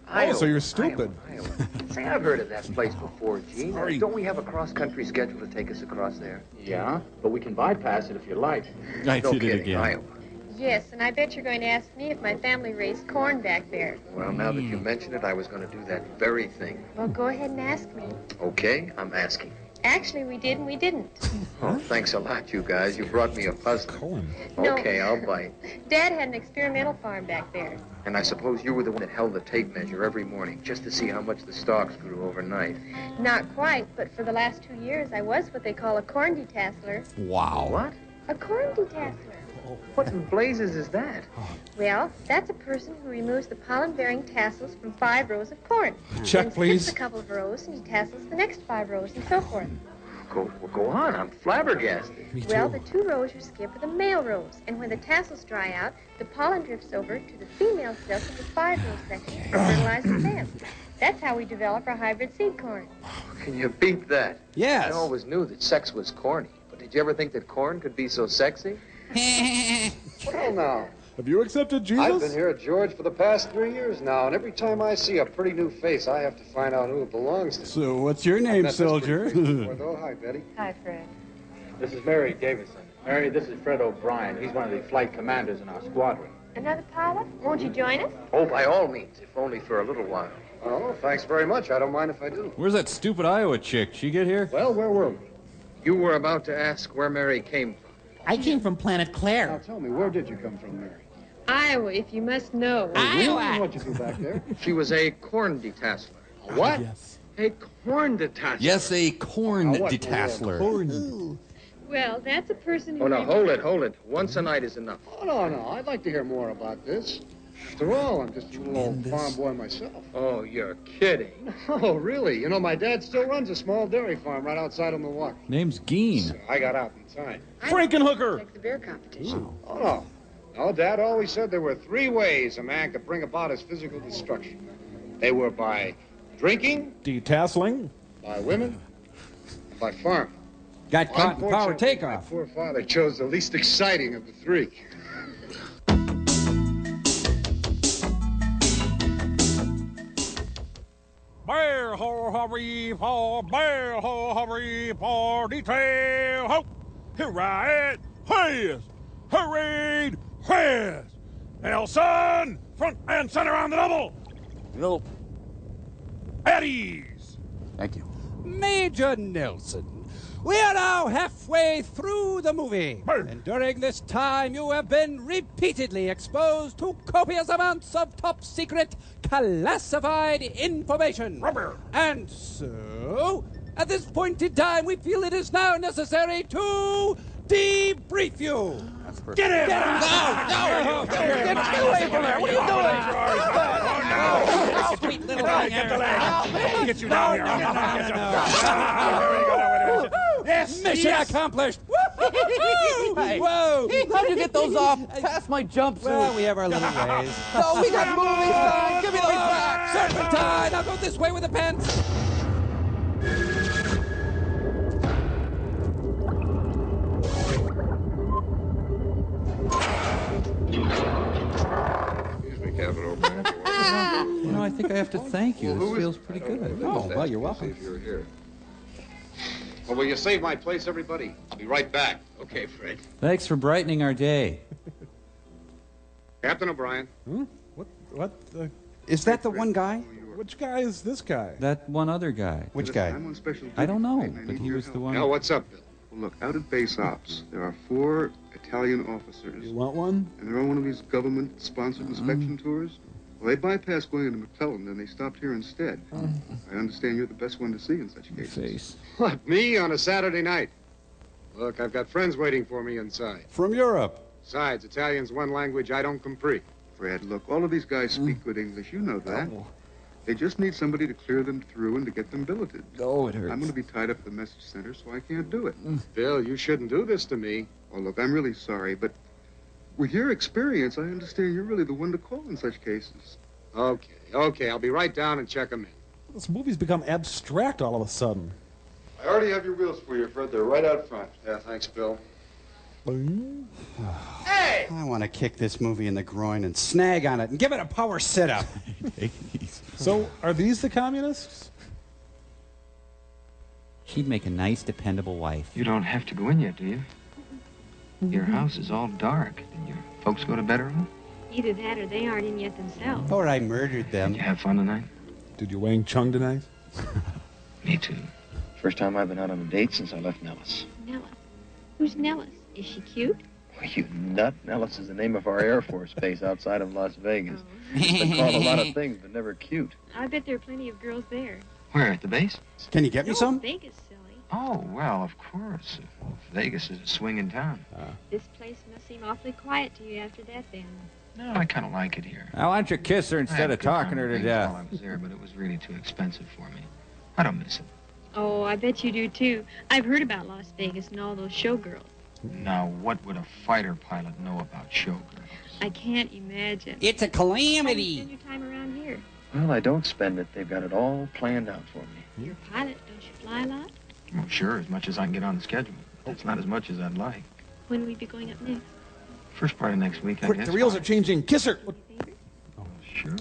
Oh, so you're stupid. Iowa. Say, I've heard of that place before, Gene. Don't we have a cross-country schedule to take us across there? Yeah, but we can bypass it if you like. I No did it kidding, again. Iowa. Yes, and I bet you're going to ask me if my family raised corn back there. Well, now that you mention it, I was going to do that very thing. Well, go ahead and ask me. Okay, I'm asking. Actually, we did and we didn't. Oh, thanks a lot, you guys. You brought me a puzzle. No. Okay, I'll bite. Dad had an experimental farm back there. And I suppose you were the one that held the tape measure every morning just to see how much the stalks grew overnight. Not quite, but for the last 2 years, I was what they call a corn detasseler. Wow. What? A corn detasseler. What in blazes is that? Well, that's a person who removes the pollen-bearing tassels from 5 rows of corn. Check, then please. skips a couple of rows and detassels the next 5 rows and so forth. Go on. I'm flabbergasted. Well, the 2 rows you skip are the male rows, and when the tassels dry out, the pollen drifts over to the female silk of the 5-row section and fertilizes them. That's how we develop our hybrid seed corn. Can you beat that? Yes. I always knew that sex was corny, but did you ever think that corn could be so sexy? Well, now, Have you accepted Jesus? I've been here at George for the past 3 years now, and every time I see a pretty new face, I have to find out who it belongs to. So, what's your name, soldier? Before, hi, Betty. Hi, Fred. This is Mary Davison. Mary, this is Fred O'Brien. He's one of the flight commanders in our squadron. Another pilot? Won't you join us? Oh, by all means, if only for a little while. Oh, thanks very much. I don't mind if I do. Where's that stupid Iowa chick? She get here? Well, where were we? You were about to ask where Mary came from. I came from Planet Now, Claire. tell me, where did you come from, Mary? Iowa, if you must know. Really? What'd you do back there? She was a corn detasseler. A what? Yes. A corn detasseler. Yes, a corn what detasseler. Corn. Well, that's a person who... Oh, now, hold it. Once a night is enough. Oh, no. I'd like to hear more about this. After all, I'm just a little old farm boy myself. Oh, you're kidding. Oh, really? You know, my dad still runs a small dairy farm right outside of Milwaukee. Name's Geen. So I got out in time. Frankenhooker! Like the beer competition. Oh, no. No, Dad always said there were 3 ways a man could bring about his physical destruction. They were by drinking, Detasseling. by women, and by farming. Got caught in power Unfortunately, takeoff. my poor father chose the least exciting of the 3. Bear ho hurry for bear ho hurry for detail ho. Here I am, hurried whiz. Nelson, front and center on the double. Nope. At ease. Thank you. Major Nelson, we are now halfway through the movie. And during this time, you have been repeatedly exposed to copious amounts of top secret classified information. Rubber. And so, at this point in time, we feel it is now necessary to debrief you. Get him! No! Get away from there! What are you doing? No! Sweet little thing. Get the leg! Get you down here! Yes! Mission accomplished! Hey. Whoa! How'd you get those off past my jumpsuit? Well, we have our little ways. No, we got movies done. Give me those back. Serpentine! I'll go this way with the pants. Excuse me, Captain O'Brien. You know, I think I have to thank you. This feels pretty good. Oh, well, you're welcome. If you're here. Well, will you save my place, everybody? I'll be right back. Okay, Fred. Thanks for brightening our day. Captain O'Brien. What? Is that the one guy? Which guy is this guy? That one other guy. Which guy? I'm on special duty. I don't know, and I but need he your was the help. one. Now, what's up, Bill? Well, look, out at base ops, there are 4 Italian officers. You want one? And they're on one of these government-sponsored inspection tours. Well, they bypassed going into McClellan, and they stopped here instead. I understand you're the best one to see in such cases. Face. What, me on a Saturday night? Look, I've got friends waiting for me inside. From Europe. Besides, Italian's one language I don't comprehend. Fred, look, all of these guys speak good English. You know that. They just need somebody to clear them through and to get them billeted. Oh, it hurts. I'm going to be tied up at the message center, so I can't do it. Bill, you shouldn't do this to me. Oh, look, I'm really sorry, but with your experience, I understand you're really the one to call in such cases. Okay, I'll be right down and check them in. This movie's become abstract all of a sudden. I already have your wheels for you, Fred. They're right out front. Yeah, thanks, Bill. Hey! I want to kick this movie in the groin and snag on it and give it a power sit-up. So, are these the communists? She'd make a nice, dependable wife. You don't have to go in yet, do you? Your house is all dark. Did your folks go to bed early? Either that or they aren't in yet themselves. Or I murdered them. Did you have fun tonight? Did you Wang Chung tonight? Me too. First time I've been out on a date since I left Nellis. Nellis. Who's Nellis? Is she cute? Well, you nut. Nellis is the name of our Air Force base outside of Las Vegas. It's been called a lot of things, but never cute. I bet there are plenty of girls there. Where, at the base? Can you get me some? Vegas, silly. Oh, well, of course. Vegas is a swinging town. This place must seem awfully quiet to you after that, then. No, I kind of like it here. Now, why don't you kiss her I instead had of a good time talking her with to Vegas death? while I was there, but it was really too expensive for me. I don't miss it. Oh, I bet you do, too. I've heard about Las Vegas and all those showgirls. Now, what would a fighter pilot know about showgirls? I can't imagine. It's a How do you calamity. spend your time around here? Well, I don't spend it. They've got it all planned out for me. You're a pilot. Don't you fly a lot? Well, sure, as much as I can get on the schedule. It's not as much as I'd like. When will we be going up next? First part of next week, I Quick, guess. the reels are changing. Kiss her. Oh, sure.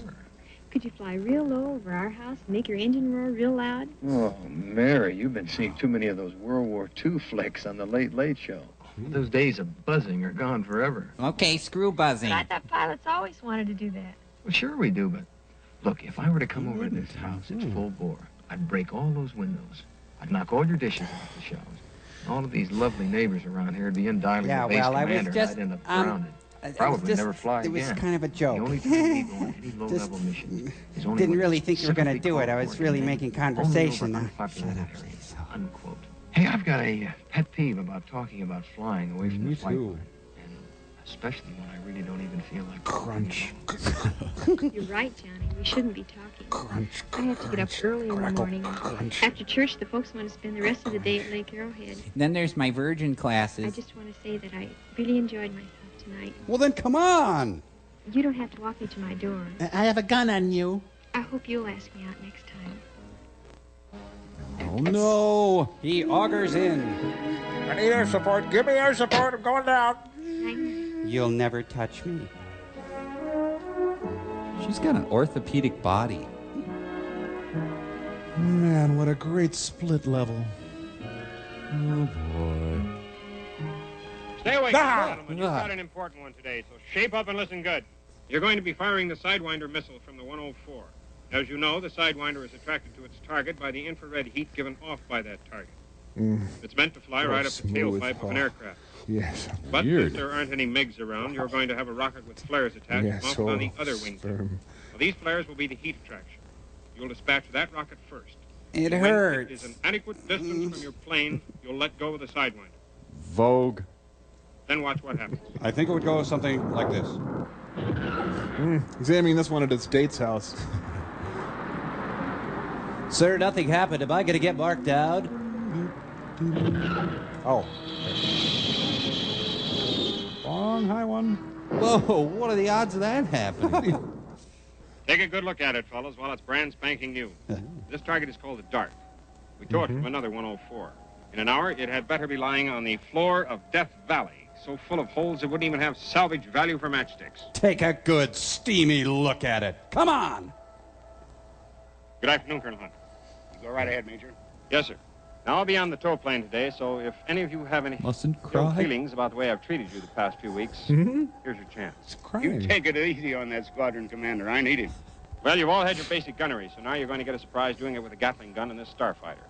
Could you fly real low over our house and make your engine roar real loud? Oh, Mary, you've been seeing too many of those World War II flicks on the Late Late Show. Those days of buzzing are gone forever. Okay, screw buzzing. But I thought pilots always wanted to do that. Well, sure we do, but look, if I were to come over to this house, it's full bore. I'd break all those windows. I'd knock all your dishes off the shelves. All of these lovely neighbors around here would be in dialing the base commander, and I'd end up grounded. Probably never fly again. It was kind of a joke. The only time we go on any low-level mission is only Didn't when really it's think you were going to do it. I was specifically really called for, making and conversation. only over unpopulated areas, unquote. Hey, I've got a pet peeve about talking about flying away from the flight line. And especially when I really don't even feel like crunch. You're right, Johnny. We shouldn't be talking. Crunch. I have to get up early in the morning. After church, the folks want to spend the rest of the day at Lake Arrowhead. Then there's my virgin classes. I just want to say that I really enjoyed myself tonight. Well, then come on. You don't have to walk me to my door. I have a gun on you. I hope you'll ask me out next time. Oh, no. He augers in. I need air support. Give me air support. I'm going down. You'll never touch me. She's got an orthopedic body. Man, what a great split level. Oh, boy. Stay awake, gentlemen. You've got an important one today, so shape up and listen good. You're going to be firing the Sidewinder missile from the 104. As you know, the Sidewinder is attracted to its target by the infrared heat given off by that target. It's meant to fly right up the tailpipe of an aircraft. Yes. But since there aren't any MiGs around, you're going to have a rocket with flares attached mounted on the other wingtip. Well, these flares will be the heat attraction. You'll dispatch that rocket first. It when hurts. it is an adequate distance from your plane, you'll let go of the Sidewinder. Vogue. Then watch what happens. I think it would go something like this. He's aiming this one at his date's house. Sir, nothing happened. Am I going to get marked down? Oh. Long high one. Whoa, what are the odds of that happening? Take a good look at it, fellas, while it's brand spanking new. This target is called a Dart. We tore it from another 104. In an hour, it had better be lying on the floor of Death Valley, so full of holes it wouldn't even have salvage value for matchsticks. Take a good, steamy look at it. Come on. Good afternoon, Colonel Hunt. Go right ahead, Major. Yes, sir. Now, I'll be on the tow plane today, so if any of you have any ill feelings about the way I've treated you the past few weeks, here's your chance. You take it easy on that squadron commander. I need him. Well, you've all had your basic gunnery, so now you're going to get a surprise doing it with a Gatling gun in this Starfighter.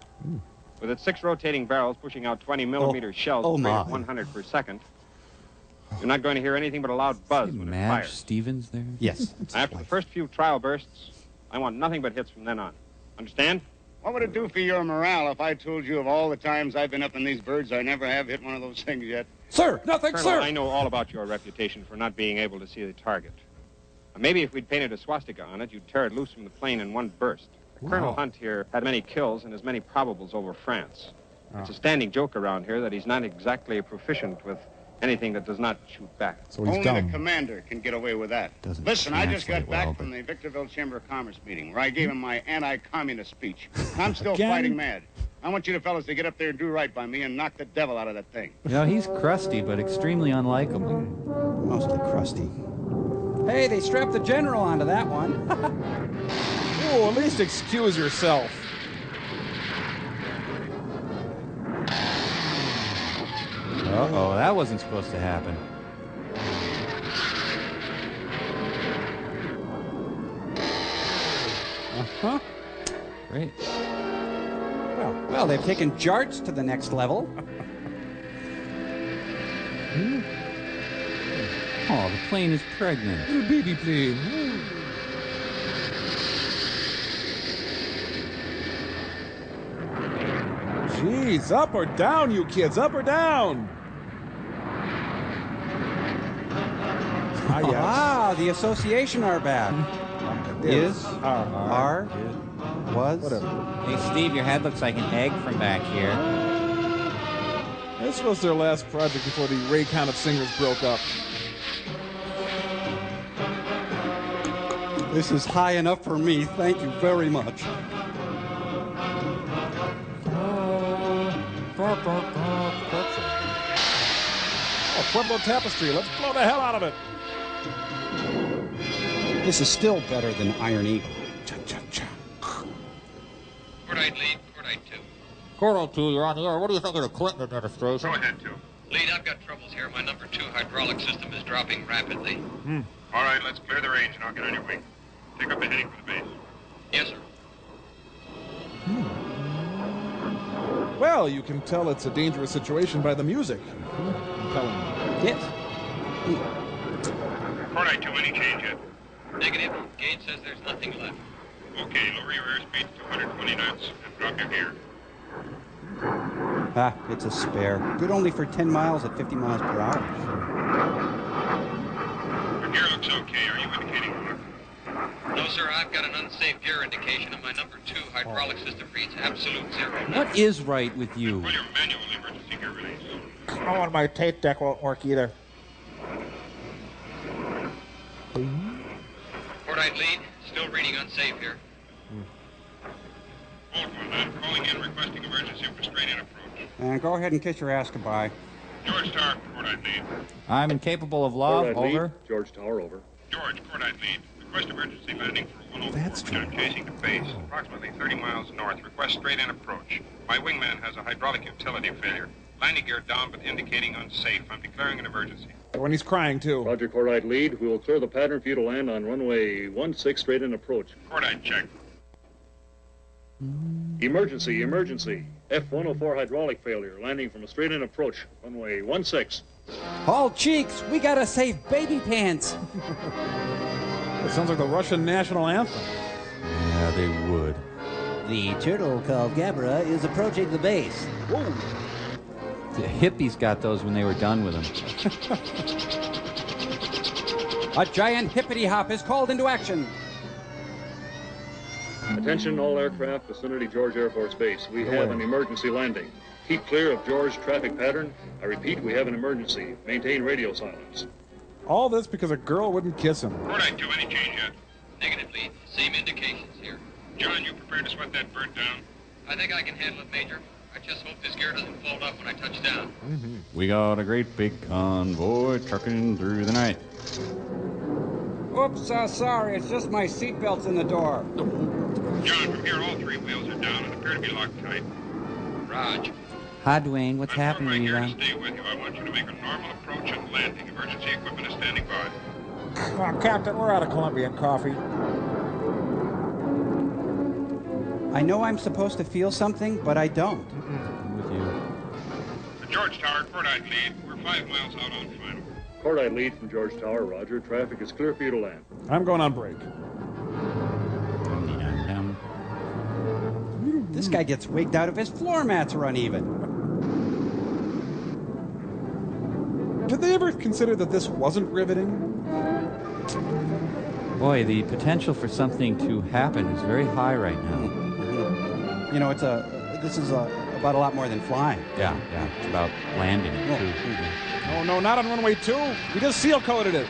With its 6 rotating barrels pushing out 20-millimeter shells at a rate of 100 per second, you're not going to hear anything but a loud buzz when it Madge fires. Stevens there? Yes. After the first few trial bursts, I want nothing but hits from then on. Understand? What would it do for your morale if I told you of all the times I've been up in these birds, I never have hit one of those things yet? Sir, nothing, Colonel, sir. I know all about your reputation for not being able to see the target. Maybe if we'd painted a swastika on it, you'd tear it loose from the plane in one burst. Colonel Hunt here had many kills and as many probables over France. It's a standing joke around here that he's not exactly proficient with anything that does not shoot back. So he's Only dumb. the commander can get away with that. Listen, I just got back from the Victorville Chamber of Commerce meeting where I gave him my anti-communist speech. I'm still fighting mad. I want you fellas to get up there and do right by me and knock the devil out of that thing. You know, he's crusty, but extremely unlikable. Mostly crusty. Hey, they strapped the general onto that one. Oh, at least excuse yourself. Uh-oh, that wasn't supposed to happen. Uh-huh. Great. Well, they've taken Jarts to the next level. Oh, the plane is pregnant. Little baby plane. Jeez, up or down, you kids, up or down? Ah, the association are back. Is, are, was. Whatever. Hey, Steve, your head looks like an egg from back here. This was their last project before the Ray Count of Singers broke up. This is high enough for me. Thank you very much. Oh, Pueblo tapestry. Let's blow the hell out of it. This is still better than Iron Eagle. Cordite lead, Cordite 2. Cordite 2, you're on the air. What do you think of the Clinton administration? Go ahead, 2. Lead, I've got troubles here. My number 2 hydraulic system is dropping rapidly. All right, let's clear the range and I'll get on your wing. Take up the heading for the base. Yes, sir. Well, you can tell it's a dangerous situation by the music. Yes. Cordite 2, any change yet? Negative. Gauge says there's nothing left. Okay, lower your airspeed to 220 knots and drop your gear. Ah, it's a spare. Good only for 10 miles at 50 miles per hour. Your gear looks okay. Are you indicating luck? No, sir, I've got an unsafe gear indication, and my number 2 hydraulic system reads absolute 0. What is right with you? Well, your manual emergency gear release. Oh, and my tape deck won't work either. Cordite lead, still reading unsafe here. Hold one, I'm calling in requesting emergency restraining approach. And go ahead and kiss your ass goodbye. George Tower, Cordite lead. I'm incapable of love. Cordite Over. lead. George Tower, over. George, Cordite lead. Request emergency landing for 104. That's true. I'm chasing the base, approximately 30 miles north. Request straight-in approach. My wingman has a hydraulic utility failure. Landing gear down, but indicating unsafe. I'm declaring an emergency. When he's crying, too. Roger, Cordite lead. We will clear the pattern for you to land on runway 16 straight in approach. Cordite check. Emergency, emergency. F-104 hydraulic failure. Landing from a straight in approach. Runway 16. All cheeks, we gotta save baby pants. That sounds like the Russian national anthem. Yeah, they would. The turtle called Gabra is approaching the base. Whoa. The hippies got those when they were done with them. A giant hippity hop is called into action. Attention all aircraft, vicinity George Air Force Base. We have an emergency landing. Keep clear of George traffic pattern. I repeat, we have an emergency. Maintain radio silence. All this because a girl wouldn't kiss him. Cordite 2, any change yet? Negative lead, same indications here. John, you prepared to sweat that bird down? I think I can handle it, Major. I just hope this gear doesn't fold up when I touch down. We got a great big convoy trucking through the night. Oops, sorry, it's just my seatbelt's in the door. John, from here all 3 wheels are down and appear to be locked tight. Raj. Hi, Dwayne. What's happening to you, I'm Ron? to stay with you. I want you to make a normal approach and landing. Emergency equipment is standing by. Oh, Captain, we're out of Colombian coffee. I know I'm supposed to feel something, but I don't. I'm with you. The George Tower, Cordite lead. We're 5 miles out on final. Cordite lead from George Tower, roger. Traffic is clear for you to land. I'm going on break. This guy gets wigged out if his floor mats are uneven. Did they ever consider that this wasn't riveting? Boy, the potential for something to happen is very high right now. You know, this is about a lot more than flying. Yeah, it's about landing, too. Oh, no, not on runway 2. We just seal-coated it.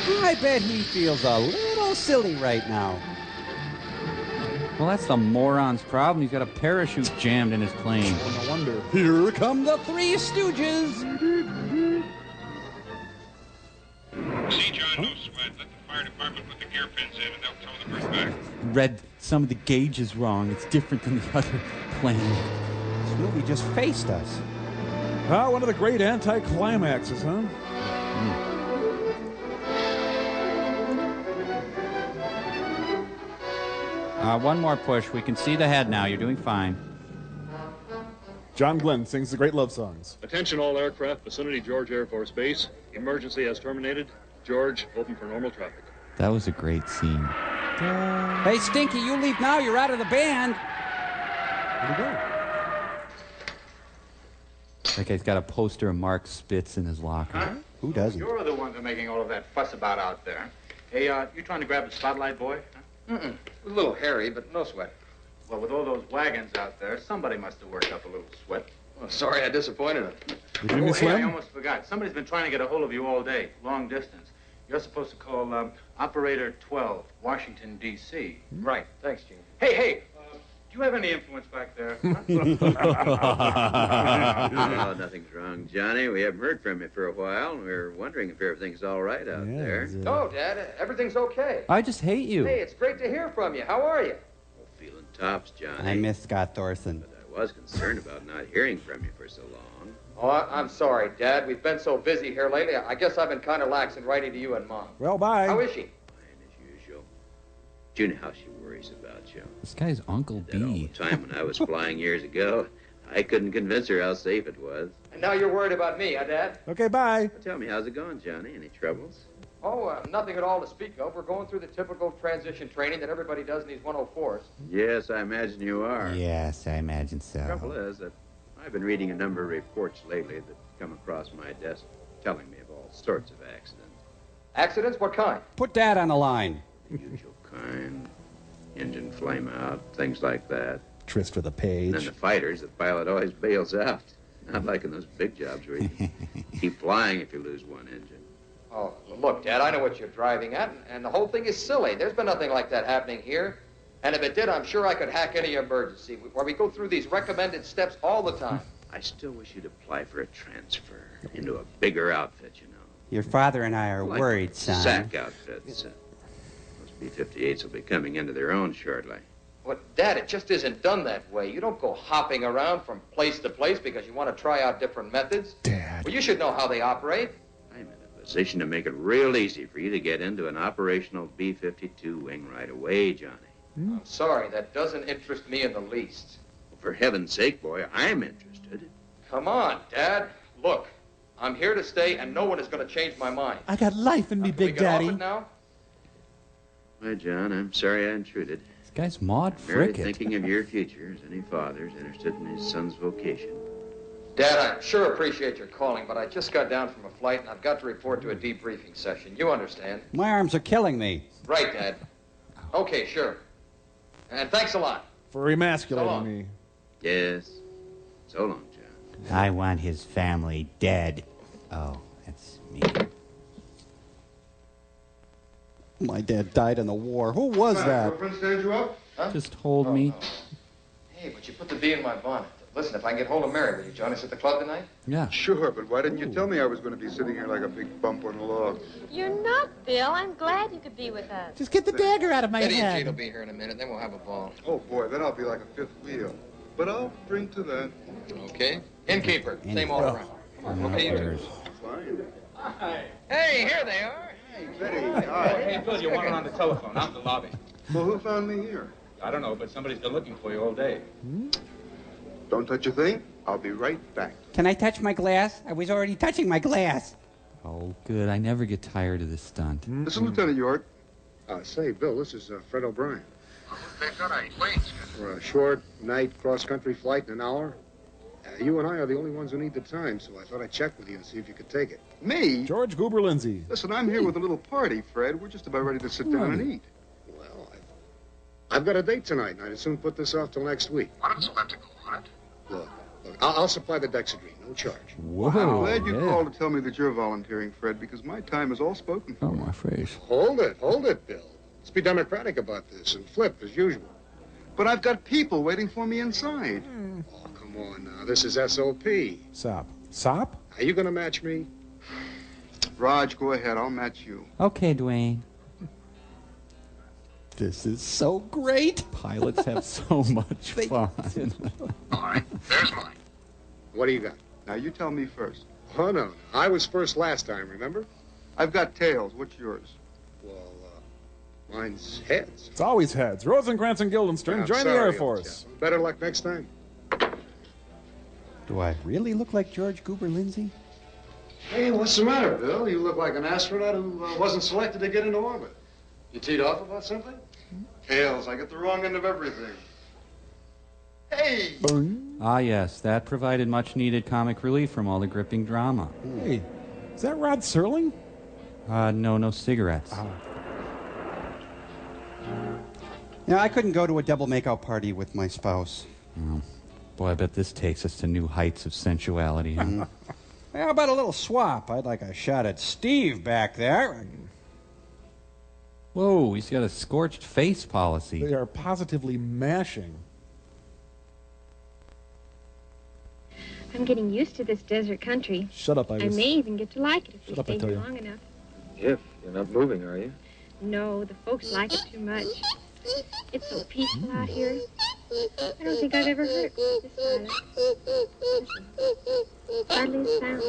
I bet he feels a little silly right now. Well, that's the moron's problem. He's got a parachute jammed in his plane. Oh, no wonder. Here come the Three Stooges. See, John, no sweat. Let the fire department put the gear pins in and they'll tow the bird back. Read some of the gauges wrong. It's different than the other plane. This movie just faced us. Ah, one of the great anti-climaxes, huh? One more push. We can see the head now. You're doing fine. John Glenn sings the great love songs. Attention all aircraft, vicinity George Air Force Base. Emergency has terminated. George, open for normal traffic. That was a great scene. Hey, Stinky, you leave now. You're out of the band. Where'd he go? That guy's got a poster of Mark Spitz in his locker. Huh? Who doesn't? You're the ones who are making all of that fuss about out there. Hey, you trying to grab the spotlight, boy? Huh? Mm-mm. It was a little hairy, but no sweat. Well, with all those wagons out there, somebody must have worked up a little sweat. Well, sorry I disappointed him. Oh, hey, I almost forgot. Somebody's been trying to get a hold of you all day, long distance. You're supposed to call Operator 12, Washington, D.C. Right. Thanks, Gene. Hey, do you have any influence back there? Oh, nothing's wrong, Johnny. We haven't heard from you for a while, and we're wondering if everything's all right out there. No, Dad, everything's okay. I just hate you. Hey, it's great to hear from you. How are you? Feeling tops, Johnny. I miss Scott Thorson. I was concerned about not hearing from you for so long. Oh, I'm sorry, Dad. We've been so busy here lately. I guess I've been kind of lax in writing to you and Mom. Well, bye. How is she? Fine, as usual. Do you know how she worries about you? This guy's Uncle All the B. time when I was flying years ago, I couldn't convince her how safe it was. And now you're worried about me, huh, Dad? Okay, bye. Well, tell me, how's it going, Johnny? Any troubles? Oh, nothing at all to speak of. We're going through the typical transition training that everybody does in these 104s. Yes, I imagine you are. Yes, I imagine so. The trouble is that I've been reading a number of reports lately that come across my desk telling me of all sorts of accidents. Accidents? What kind? Put Dad on the line. The usual kind. Engine flame out, things like that. Tryst with a And page. then the fighters, the pilot always bails out. Not like in those big jobs where you keep flying if you lose one engine. Oh, look, Dad, I know what you're driving at, and the whole thing is silly. There's been nothing like that happening here. And if it did, I'm sure I could hack any emergency, where we go through these recommended steps all the time. I still wish you'd apply for a transfer into a bigger outfit, you know. Your father and I are Like worried, son. SAC outfits. Those B-58s will be coming into their own shortly. But, Dad, it just isn't done that way. You don't go hopping around from place to place because you want to try out different methods. Dad. Well, you should know how they operate. I'm in a position to make it real easy for you to get into an operational B-52 wing right away, Johnny. I'm sorry, that doesn't interest me in the least. Well, for heaven's sake, boy, I'm interested. Come on, Dad. Look, I'm here to stay, and no one is going to change my mind. I got life in me, Can we Big get off Daddy. it now? Well, John, I'm sorry I intruded. This guy's Maud Merely Frickett. thinking of your future as any father's interested in his son's vocation. Dad, I sure appreciate your calling, but I just got down from a flight, and I've got to report to a debriefing session. You understand? My arms are killing me. Right, Dad. Okay, sure. And thanks a lot. For emasculating So long. me. Yes. So long, John. I want his family dead. Oh, that's me. My dad died in the war. Who was that? Girlfriend stand you up? Huh? Just hold me. Hey, but you put the bee in my bonnet. Listen, if I can get hold of Mary, will you join us at the club tonight? Yeah. Sure, but why didn't you tell me I was going to be sitting here like a big bump on a log? You're not, Bill. I'm glad you could be with us. Just get the dagger out of my Eddie and head. Jane will be here in a minute, then we'll have a ball. Oh, boy, then I'll be like a fifth wheel. But I'll bring to that. Okay. Innkeeper, same all around. Okay, you two. Fine. Hey, here they are. Hey, Betty. Hi. Hey, Bill, you want it on the telephone, out in the lobby. Well, who found me here? I don't know, but somebody's been looking for you all day. Don't touch a thing. I'll be right back. Can I touch my glass? I was already touching my glass. Oh, good. I never get tired of this stunt. This is Lieutenant York. Say, Bill, this is Fred O'Brien. They've got any planes. For a short night cross-country flight in an hour. You and I are the only ones who need the time, so I thought I'd check with you and see if you could take it. Me? George Goober Lindsay. Listen, I'm here with a little party, Fred. We're just about ready to sit down and eat. Well, I've got a date tonight, and I'd as soon put this off till next week. One of us will have to go on it. Look, I'll supply the Dexedrine, no charge. Whoa. I'm glad you yeah. called to tell me that you're volunteering, Fred, because my time is all spoken for. Oh, my face. Hold it, Bill. Let's be democratic about this and flip as usual. But I've got people waiting for me inside. Oh, come on now. This is SOP. Sop. Sop? Are you going to match me? Raj, go ahead. I'll match you. Okay, Dwayne. This is so great. Pilots have so much fun. All right, there's mine. What do you got? Now, you tell me first. Oh, no. I was first last time, remember? I've got tails. What's yours? Well, mine's heads. It's always heads. Rosencrantz and Guildenstern, I'm join the sorry, Air old Force. chap. Better luck next time. Do I really look like George Goober Lindsay? Hey, what's the matter, Bill? You look like an astronaut who wasn't selected to get into orbit. You teed off about something? Tails. I get the wrong end of everything. Hey! Ah, yes. That provided much-needed comic relief from all the gripping drama. Hey, is that Rod Serling? No cigarettes. Yeah, I couldn't go to a double makeout party with my spouse. Oh, boy, I bet this takes us to new heights of sensuality. Huh? How about a little swap? I'd like a shot at Steve back there. Whoa, he's got a scorched face policy. They are positively mashing. I'm getting used to this desert country. Shut up, I Iris. may even get to like it if we Shut up, I stay tell here you. long enough. If you're not moving, are you? No, the folks like it too much. It's so peaceful out here. I don't think I've ever heard it quite this silent. Listen. Hardly a sound.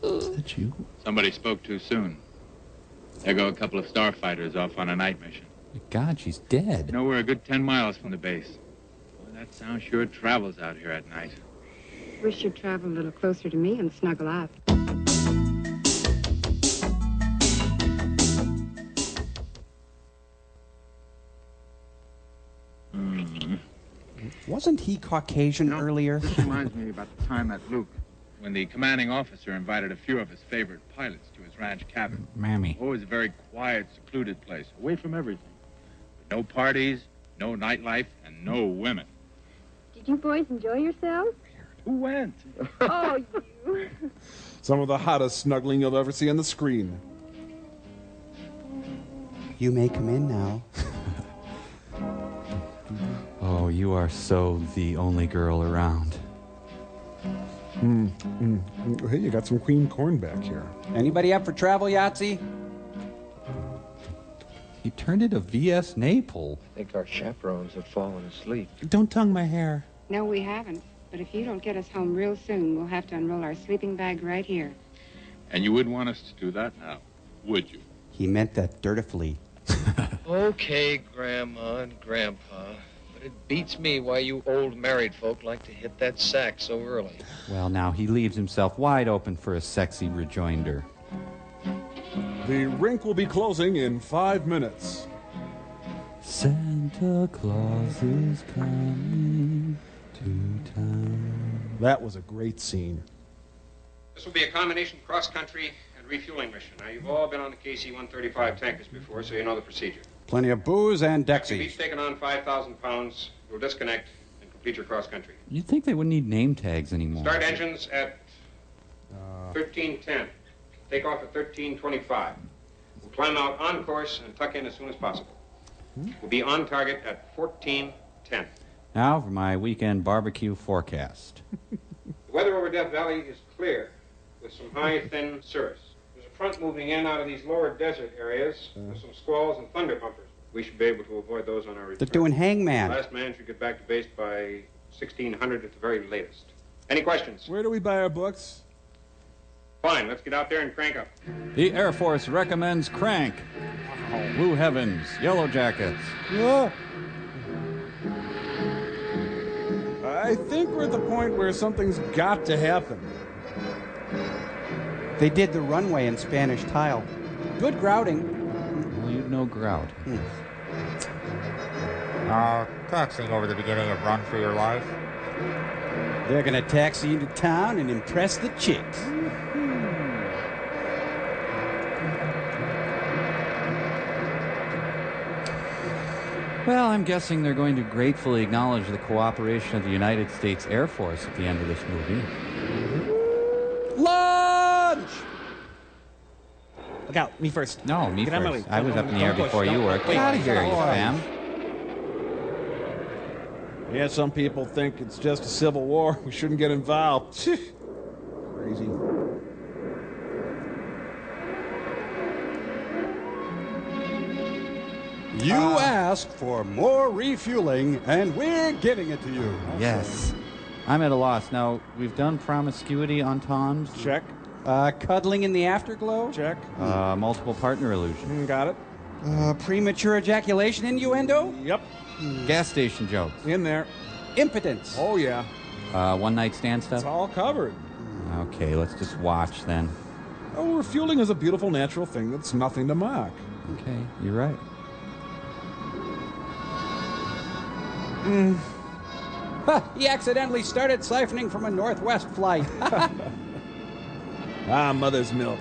Is that you? Somebody spoke too soon. There go a couple of Starfighters off on a night mission. My God, she's dead. No, we're a good 10 miles from the base. Boy, that sound sure travels out here at night. Wish you'd travel a little closer to me and snuggle up. Wasn't he Caucasian earlier? This reminds me about the time at Luke, when the commanding officer invited a few of his favorite pilots to his ranch cabin. Mammy. Oh, it was a very quiet, secluded place, away from everything. No parties, no nightlife, and no women. Did you boys enjoy yourselves? Who went? Oh, you. Some of the hottest snuggling you'll ever see on the screen. You may come in now. Oh, you are so the only girl around. Hey, you got some cream corn back here. Anybody up for travel, Yahtzee? He turned into V.S. Naples. I think our chaperones have fallen asleep. Don't tongue my hair. No, we haven't. But if you don't get us home real soon, we'll have to unroll our sleeping bag right here. And you wouldn't want us to do that now, would you? He meant that dirtifully. Okay, Grandma and Grandpa. But it beats me why you old married folk like to hit that sack so early. Well, now he leaves himself wide open for a sexy rejoinder. The rink will be closing in 5 minutes. Santa Claus is coming to town. That was a great scene. This will be a combination cross-country and refueling mission. Now, you've all been on the KC-135 tankers before, so you know the procedure. Plenty of booze and After you've Dexies. each taken on 5,000 pounds, you'll disconnect and complete your cross-country. You'd think they wouldn't need name tags anymore. Start engines at 13:10. Take off at 13:25. We'll climb out on course and tuck in as soon as possible. We'll be on target at 14:10. Now for my weekend barbecue forecast. The weather over Death Valley is clear, with some high, thin cirrus. There's a front moving in out of these lower desert areas with some squalls and thunder bumpers. We should be able to avoid those on our return. They're doing hangman. The last man should get back to base by 1600 at the very latest. Any questions? Where do we buy our books? Fine, let's get out there and crank up. The Air Force recommends Crank. Blue Heavens, Yellow Jackets. I think we're at the point where something's got to happen. They did the runway in Spanish tile. Good grouting. Well, you'd know grout. Taxiing over the beginning of Run for Your Life. They're gonna taxi into town and impress the chicks. Well, I'm guessing they're going to gratefully acknowledge the cooperation of the United States Air Force at the end of this movie. Lunch! Look out, me first. No, me Get out of my first. way. I was up in the air Don't push, before you don't- were. wait, Get out of here, you hold on. fam. Yeah, some people think it's just a civil war. We shouldn't get involved. Crazy. You asked for more refueling, and we're giving it to you. Yes. I'm at a loss. Now, we've done promiscuity on Tom's. Check. Cuddling in the afterglow? Check. Multiple partner illusion. Got it. Premature ejaculation innuendo? Yep. Gas station jokes. In there. Impotence. Oh, yeah. One night stand It's stuff. all covered. Okay, let's just watch then. Oh, refueling is a beautiful natural thing that's nothing to mock. Okay, you're right. He accidentally started siphoning from a Northwest flight. Mother's milk.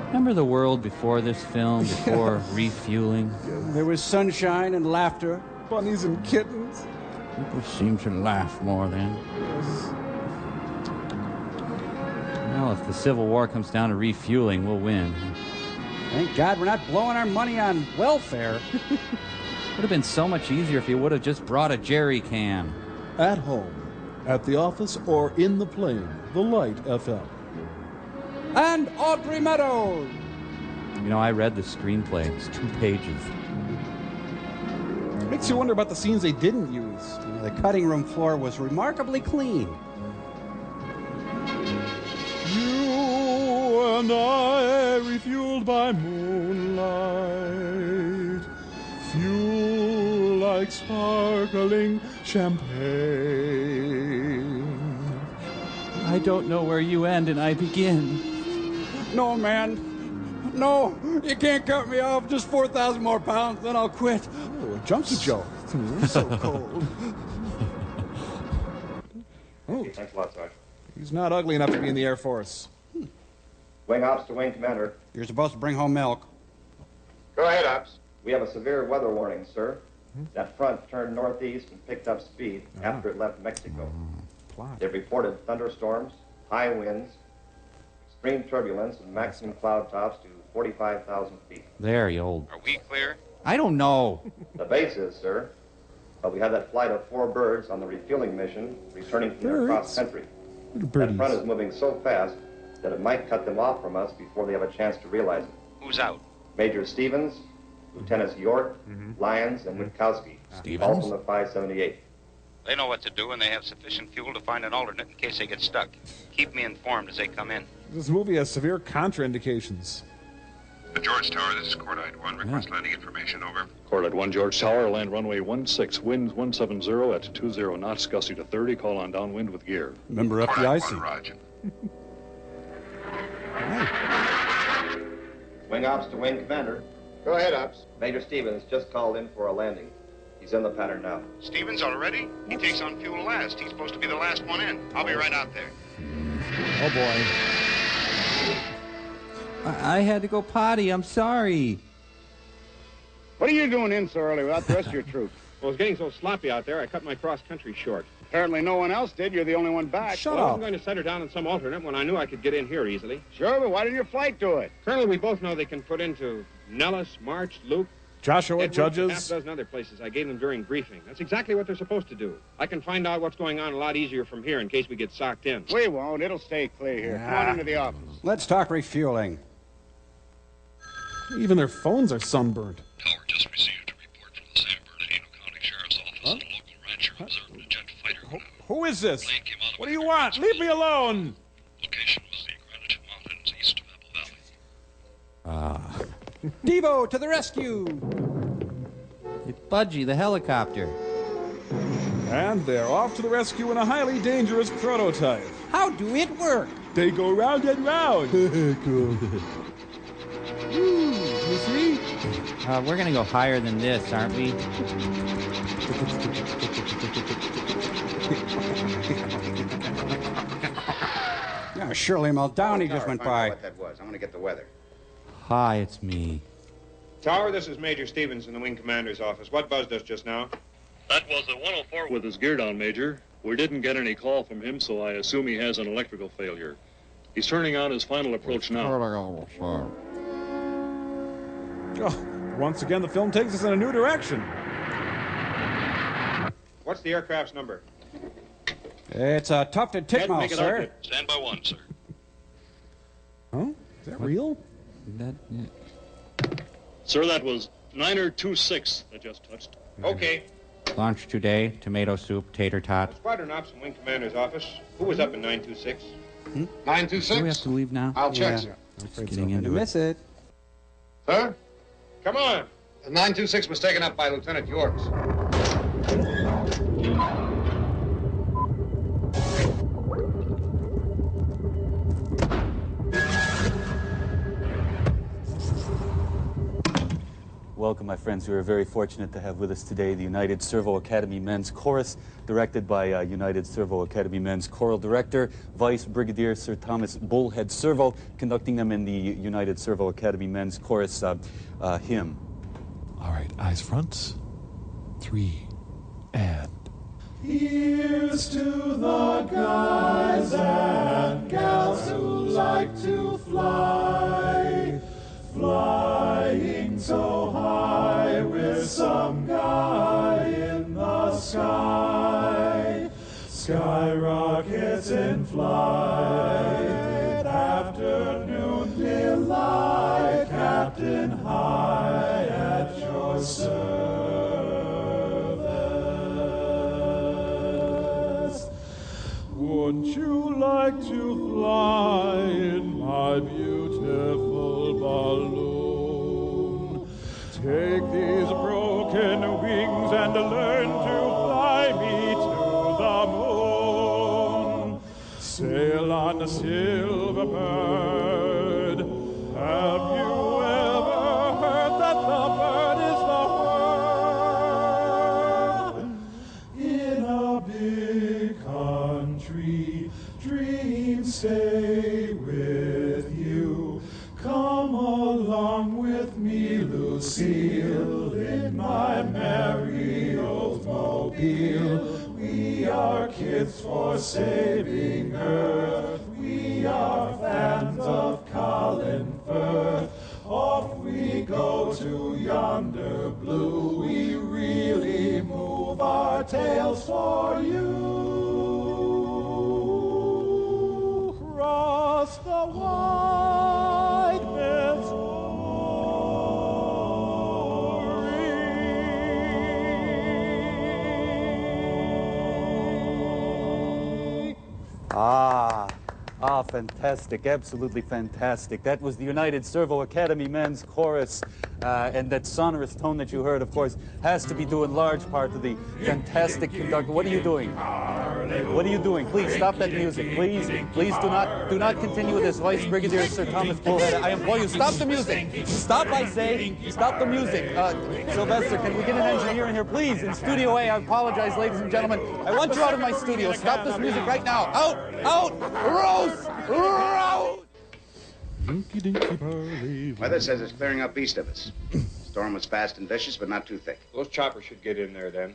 Remember the world before this film, before refueling? There was sunshine and laughter. Bunnies and kittens. People seem to laugh more then. Well, if the Civil War comes down to refueling, we'll win. Thank God we're not blowing our money on welfare. Would have been so much easier if you would have just brought a jerry can. at home, at the office, or in the plane, the Light FM. And Audrey Meadows. You know, I read the screenplay. It's 2 pages. Makes you wonder about the scenes they didn't use. The cutting room floor was remarkably clean. You and I refueled by moonlight, fuel like sparkling champagne. I don't know where you end and I begin. No, man. No, you can't cut me off. Just 4,000 more pounds, then I'll quit. Oh, a jumpsuit Joe. It's so cold. Oh, thanks a lot, Sergeant. He's not ugly enough to be in the Air Force. Wing Ops to Wing Commander. You're supposed to bring home milk. Go ahead, Ops. We have a severe weather warning, sir. That front turned northeast and picked up speed after it left Mexico. They've reported thunderstorms, high winds, extreme turbulence, and maximum cloud tops to 45,000 feet. There, you old... Are we clear? I don't know. The base is, sir. But we have that flight of 4 birds on the refueling mission returning from their cross country. That front is moving so fast that it might cut them off from us before they have a chance to realize it. Who's out? Major Stevens, Lieutenants York, Lyons, and Witkowski. All from the 578. They know what to do, and they have sufficient fuel to find an alternate in case they get stuck. Keep me informed as they come in. This movie has severe contraindications. The George Tower, this is Cordite 1. Request landing information, over. Cordite 1, George Tower, land runway 16, winds 170 at 20 knots, gusty to 30, call on downwind with gear. Remember FDIC. Roger. Wing Ops to Wing Commander. Go ahead, Ops. Major Stevens just called in for a landing. He's in the pattern now. Stevens already? He takes on fuel last. He's supposed to be the last one in. I'll be right out there. Oh, boy. I had to go potty. I'm sorry. What are you doing in so early without the rest of your troop? Well, it was getting so sloppy out there, I cut my cross-country short. Apparently no one else did. You're the only one back. I wasn't going to set her down in some alternate when I knew I could get in here easily. Sure, but why didn't your flight do it? Colonel, we both know they can put into Nellis, March, Luke, Joshua, Edwards, Judges. half a dozen other places I gave them during briefing. That's exactly what they're supposed to do. I can find out what's going on a lot easier from here in case we get socked in. We won't. It'll stay clear here. Come on into the office. Let's talk refueling. Even their phones are sunburned. Tower just received a report from the San Bernardino County Sheriff's Office that a local rancher observed a jet fighter. Who is this? What do you want? Leave me alone! Location was the Greenwich Mountains east of Apple Valley. Devo, to the rescue! It's Budgie, the helicopter. And they're off to the rescue in a highly dangerous prototype. How do it work? They go round and round. Cool. You see? We're going to go higher than this, aren't we? Yeah, Shirley Muldowney just went by. What that was. I want to get the weather. Hi, it's me. Tower, this is Major Stevens in the Wing Commander's office. What buzzed us just now? That was the 104 with his gear down, Major. We didn't get any call from him, so I assume he has an electrical failure. He's turning on his final approach now. Oh, once again, the film takes us in a new direction. What's the aircraft's number? It's a tufted titmouse, sir. Stand by 1, sir. Huh? Is that real? Sir, that was 926 that just touched. Okay. Lunch today, tomato soup, tater tot. Squadron Ops in Wing Commander's office. Who was up in 926? 926? Do we have to leave now? I'll check, Yeah. sir. Just getting into it. Miss it. Sir? Come on. The 926 was taken up by Lieutenant Yorks. Welcome, my friends. We are very fortunate to have with us today the United Servo Academy Men's Chorus, directed by United Servo Academy Men's Choral Director, Vice Brigadier Sir Thomas Bullhead Servo, conducting them in the United Servo Academy Men's Chorus hymn. All right, eyes front. 3, and... Here's to the guys and gals who like to fly, flying so high with some guy in the sky. Skyrockets in flight, afternoon delight, Captain High at your service. Wouldn't you like to fly in my beautiful balloon? Take these broken wings and learn to fly me to the moon. Sail on a silver bird. Have you ever heard that the bird is the world? In a big country, dreams stay with you. Come along with me, Lucille, in my merry old mobile. We are kids for saving Earth. We are fans of Colin Firth. Off we go to yonder blue. We really move our tails for you. Cross the wide Fantastic, absolutely fantastic. That was the United Servo Academy Men's Chorus, and that sonorous tone that you heard, of course, has to be due in large part to the fantastic conductor. What are you doing? What are you doing? Please stop that music. Please do not continue with this. Vice Brigadier Sir Thomas Bullhead, I implore you, stop the music. Stop, I say. Stop the music. Sylvester, can we get an engineer in here, please? In Studio A, I apologize, ladies and gentlemen. I want you out of my studio. Stop this music right now. Out! Rose! Weather says it's clearing up east of us. Storm was fast and vicious, but not too thick. Those choppers should get in there then.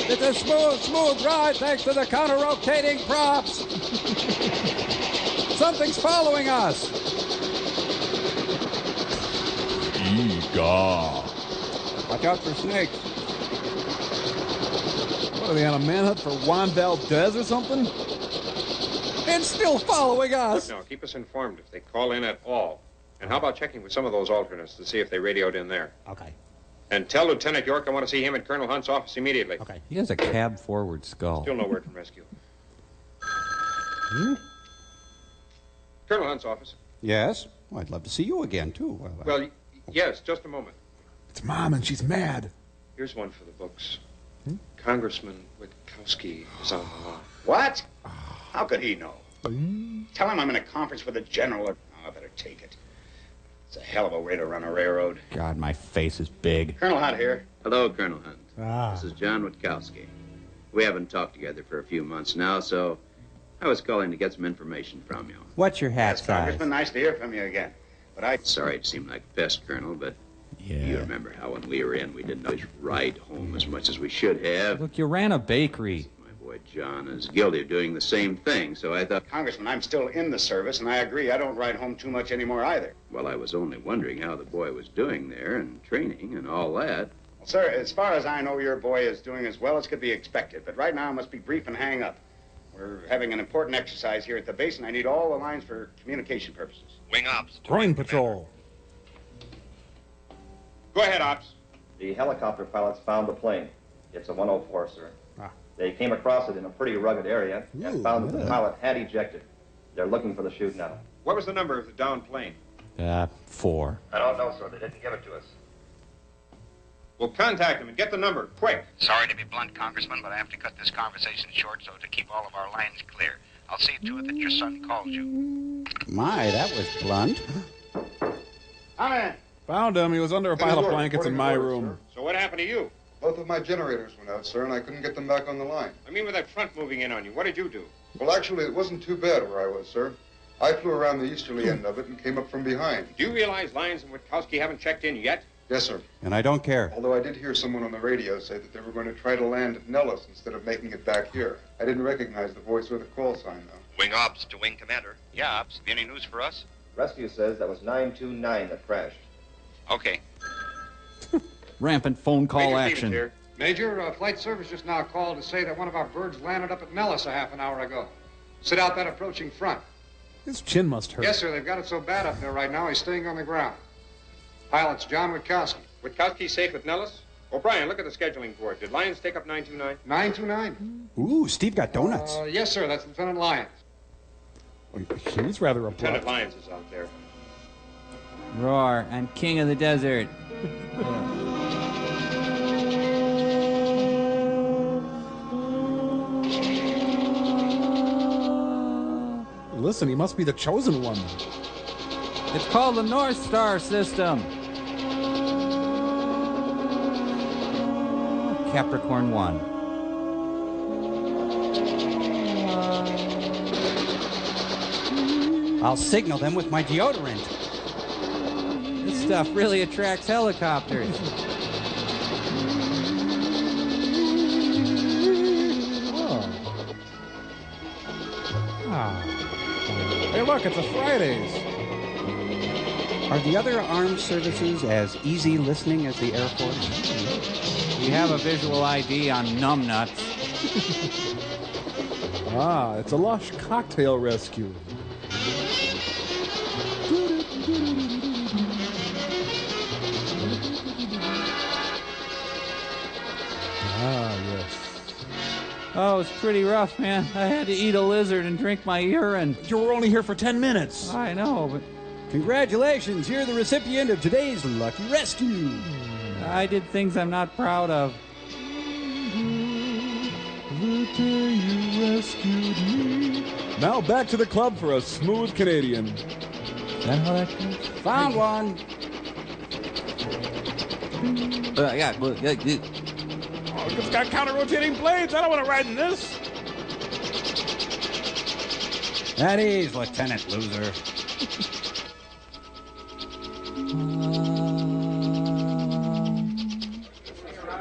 It's a smooth ride thanks to the counter-rotating props. Something's following us. Eega. Watch out for snakes. What are they on a manhunt for Juan Valdez or something? It's still following us. Look now, keep us informed if they call in at all. And how about checking with some of those alternates to see if they radioed in there? Okay. And tell Lieutenant York I want to see him at Colonel Hunt's office immediately. Okay. He has a cab-forward skull. Still no word from rescue. Colonel Hunt's office. Yes? Well, I'd love to see you again, too. Well, yes, just a moment. It's Mom, and she's mad. Here's one for the books. Congressman Witkowski is on the line. What? How could he know? Tell him I'm in a conference with the general. Oh, I better take it. It's a hell of a way to run a railroad. God, my face is big. Colonel Hunt here. Hello, Colonel Hunt. This is John Witkowski. We haven't talked together for a few months now, so I was calling to get some information from you. What's your hat size? Congressman, nice to hear from you again. But Sorry to seem like a pest, Colonel, but you remember how when we were in, we didn't always ride home as much as we should have. Look, you ran a bakery. My boy John is guilty of doing the same thing, so I thought... Congressman, I'm still in the service, and I agree I don't ride home too much anymore either. Well, I was only wondering how the boy was doing there and training and all that. Well, sir, as far as I know, your boy is doing as well as could be expected. But right now, I must be brief and hang up. We're having an important exercise here at the base, and I need all the lines for communication purposes. Wing ops. Train patrol. Go ahead, Ops. The helicopter pilots found the plane. It's a 104, sir. They came across it in a pretty rugged area and found that the pilot had ejected. They're looking for the chute now. What was the number of the downed plane? 4. I don't know, sir. They didn't give it to us. Well, contact them and get the number, quick. Sorry to be blunt, Congressman, but I have to cut this conversation short so to keep all of our lines clear. I'll see to it that your son calls you. My, that was blunt. Come in. Found him. He was under a pile of blankets in my room. So what happened to you? Both of my generators went out, sir, and I couldn't get them back on the line. I mean with that front moving in on you. What did you do? Well, actually, it wasn't too bad where I was, sir. I flew around the easterly end of it and came up from behind. Do you realize Lyons and Witkowski haven't checked in yet? Yes, sir. And I don't care. Although I did hear someone on the radio say that they were going to try to land at Nellis instead of making it back here. I didn't recognize the voice or the call sign, though. Wing ops to wing commander. Yeah, ops. Have you any news for us? Rescue says that was 929 that crashed. Okay. Rampant phone call Major action. Stevens here. Major, flight service just now called to say that one of our birds landed up at Nellis a half an hour ago. Sit out that approaching front. His chin must hurt. Yes, sir. They've got it so bad up there right now, he's staying on the ground. Pilot's John Witkowski. Witkowski's safe at Nellis? O'Brien, look at the scheduling board. Did Lyons take up 929? 929? Ooh, Steve got donuts. Yes, sir. That's Lieutenant Lyons. He's rather abrupt. Lieutenant Lyons is out there. Roar, I'm king of the desert. Listen, he must be the chosen one. It's called the North Star System. Capricorn 1. I'll signal them with my deodorant. This stuff really attracts helicopters. Hey, look, it's a Fridays. Are the other armed services as easy listening as the Air Force? We have a visual ID on numbnuts. It's a lush cocktail rescue. Yes. Oh, it's pretty rough, man. I had to eat a lizard and drink my urine. You were only here for 10 minutes. I know, but... Congratulations, you're the recipient of today's Lucky Rescue. I did things I'm not proud of. The day you rescued me. Now back to the club for a smooth Canadian. Is that how that goes? Found one. It's got counter-rotating blades. I don't want to ride in this. At ease, Lieutenant Loser.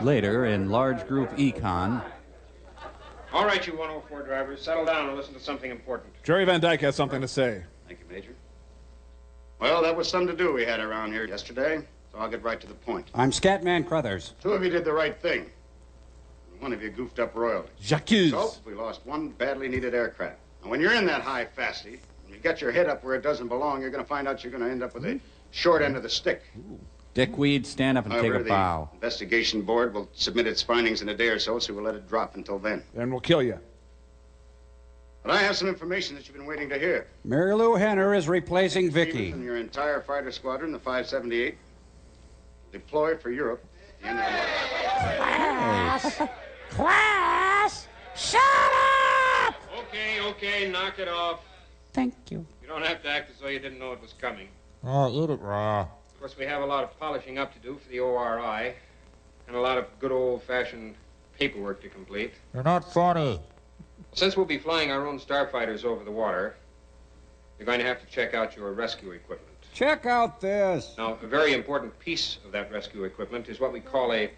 Later, in large group econ. All right, you 104 drivers, settle down and listen to something important. Jerry Van Dyke has something to say. Thank you, Major. Well, that was something to do we had around here yesterday, so I'll get right to the point. I'm Scatman Crothers. Two of you did the right thing. One of you goofed up royally. Jacques. So, we lost one badly needed aircraft. And when you're in that high fasty, when you get your head up where it doesn't belong, you're going to find out you're going to end up with the short end of the stick. Dickweed, stand up and However, take a bow. The investigation board will submit its findings in a day or so, so we'll let it drop until then. Then we'll kill you. But I have some information that you've been waiting to hear. Mary Lou Henner is replacing Vicky. And your entire fighter squadron, the 578, deploy for Europe at the end of the month. Class, shut up! Okay, knock it off. Thank you. You don't have to act as though you didn't know it was coming. Oh, eat it raw. Of course, we have a lot of polishing up to do for the ORI, and a lot of good old-fashioned paperwork to complete. You're not funny. Since we'll be flying our own Starfighters over the water, you're going to have to check out your rescue equipment. Check out this. Now, a very important piece of that rescue equipment is what we call a...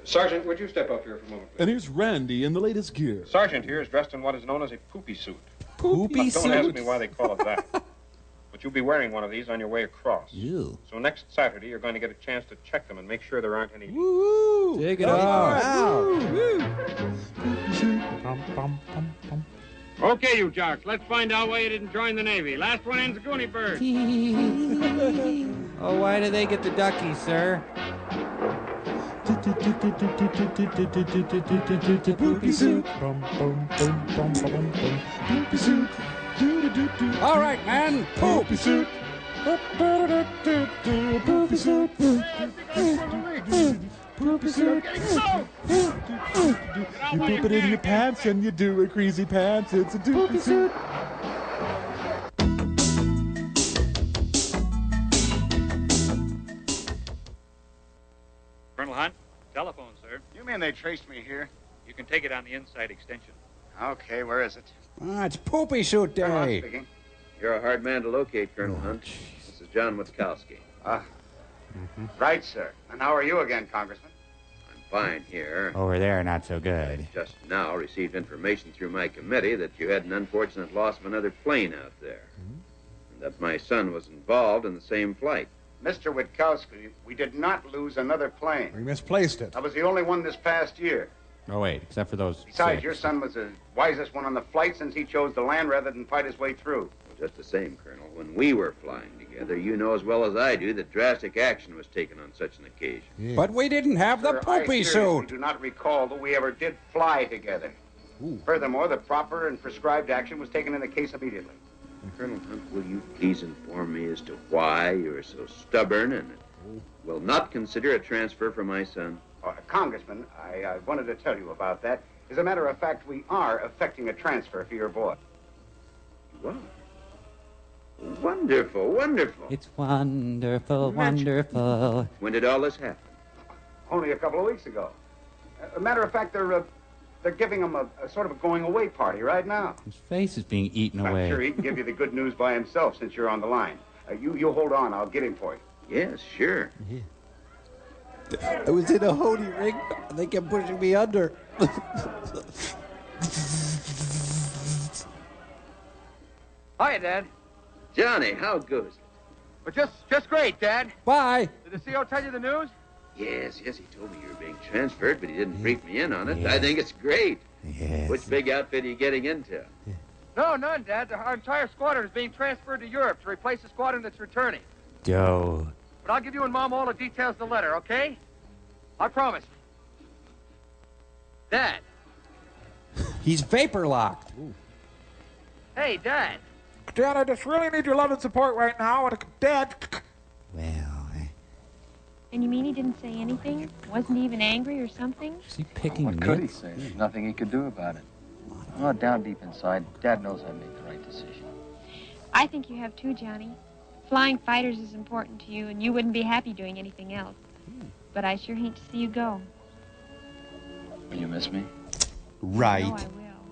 Sergeant, would you step up here for a moment, please? And here's Randy in the latest gear. Sergeant here is dressed in what is known as a poopy suit. Poopy Don't suit? ask me why they call it that. But you'll be wearing one of these on your way across. Ew. So next Saturday, you're going to get a chance to check them and make sure there aren't any... Woo! Take it off. Okay, you jocks, let's find out why you didn't join the Navy. Last one in's a Goonie bird. Oh, why do they get the ducky, sir? Poopy suit. Poopy suit. All right, man. Poopy suit. Poopy suit. Poopy suit. You poop it in your pants and you do it greasy pants. It's a doopy suit. Colonel Hunt, telephone, sir. You mean they traced me here? You can take it on the inside extension. Okay, where is it? It's Poopy Suit Colonel Hunt Day. speaking. You're a hard man to locate, Colonel Hunt. This is John Witkowski. Right, sir. And how are you again, Congressman? I'm fine here. Over there, not so good. Just now received information through my committee that you had an unfortunate loss of another plane out there. And that my son was involved in the same flight. Mr. Witkowski, we did not lose another plane. We misplaced it. I was the only one this past year. Oh, wait, except for those Besides, 6. your son was the wisest one on the flight since he chose to land rather than fight his way through. Well, just the same, Colonel, when we were flying together, you know as well as I do that drastic action was taken on such an occasion. Yeah. But we didn't have the poopy suit. I do not recall that we ever did fly together. Ooh. Furthermore, the proper and prescribed action was taken in the case immediately. Colonel Hunt, will you please inform me as to why you are so stubborn and will not consider a transfer for my son? Congressman, I wanted to tell you about that. As a matter of fact, we are effecting a transfer for your boy. You are? Wonderful, wonderful. It's wonderful, wonderful. When did all this happen? Only a couple of weeks ago. As a matter of fact, they're giving him a sort of a going-away party right now. His face is being eaten away. I'm sure he can give you the good news by himself since you're on the line. You hold on. I'll get him for you. Yes, sure. Yeah. I was in a holy ring, and they kept pushing me under. Hiya, Dad. Johnny, how goes it? But just great, Dad. Bye. Did the CO tell you the news? Yes, he told me you were being transferred, but he didn't brief me in on it. I think it's great. Yes. Which big outfit are you getting into? No, none, Dad. Our entire squadron is being transferred to Europe to replace the squadron that's returning. Go. But I'll give you and Mom all the details of the letter, okay? I promise. Dad. He's vapor locked. Ooh. Hey, Dad. Dad, I just really need your love and support right now. Dad. Well, And you mean he didn't say anything? Wasn't he even angry or something? is he picking What could he say? There's nothing he could do about it. Oh, down deep inside, Dad knows I made the right decision. I think you have too, Johnny. Flying fighters is important to you, and you wouldn't be happy doing anything else. But I sure hate to see you go. Will you miss me? Right. I know I will.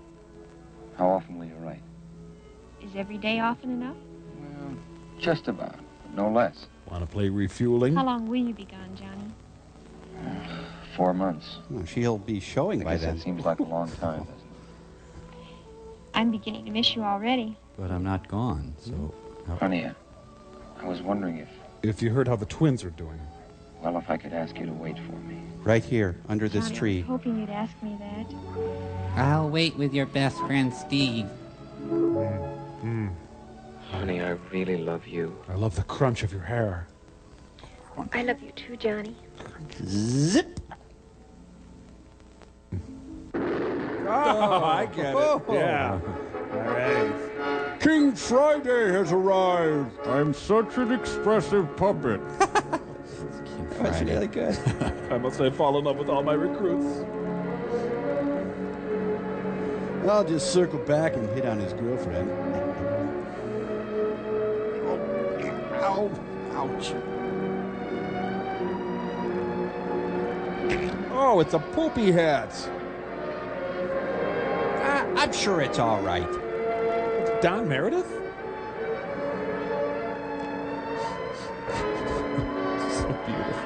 How often will you write? Is every day often enough? Well, just about, but no less. Want to play refueling? How long will you be gone, Johnny? 4 months. Oh, she'll be showing by then. That seems like a long time, doesn't it? I'm beginning to miss you already. But I'm not gone, so... Honey, I was wondering if you heard how the twins are doing. Well, if I could ask you to wait for me. Right here, under this Johnny, tree. I was hoping you'd ask me that. I'll wait with your best friend, Steve. Honey, I really love you. I love the crunch of your hair. I love you too, Johnny. Zip. Oh, I get it. Yeah. All right. King Friday has arrived. I'm such an expressive puppet. That's really good. I must have fallen in love with all my recruits. I'll just circle back and hit on his girlfriend. Ow. Ouch. Oh, it's a poopy hat. I'm sure it's all right. Don Meredith? So beautiful.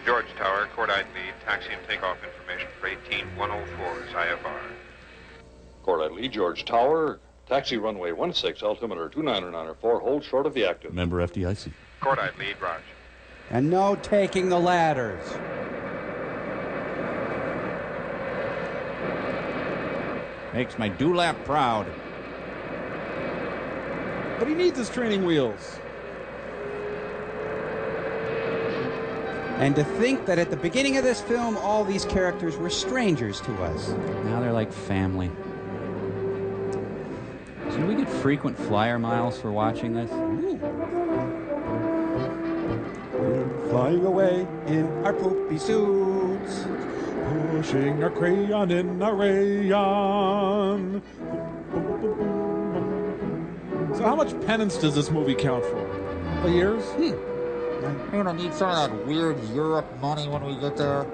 George Tower, Cordite lead, taxi and takeoff information for 18104's IFR. Cordite lead, George Tower, taxi runway 16, altimeter 29904, hold short of the active. Member FDIC. Cordite lead, Raj. And no taking the ladders. Makes my dewlap proud. But he needs his training wheels. And to think that at the beginning of this film, all these characters were strangers to us. Now they're like family. So do we get frequent flyer miles for watching this? We're flying away in our poopy suits. Pushing a crayon in a rayon. So how much penance does this movie count for? A years? You're gonna need some of that weird Europe money when we get there.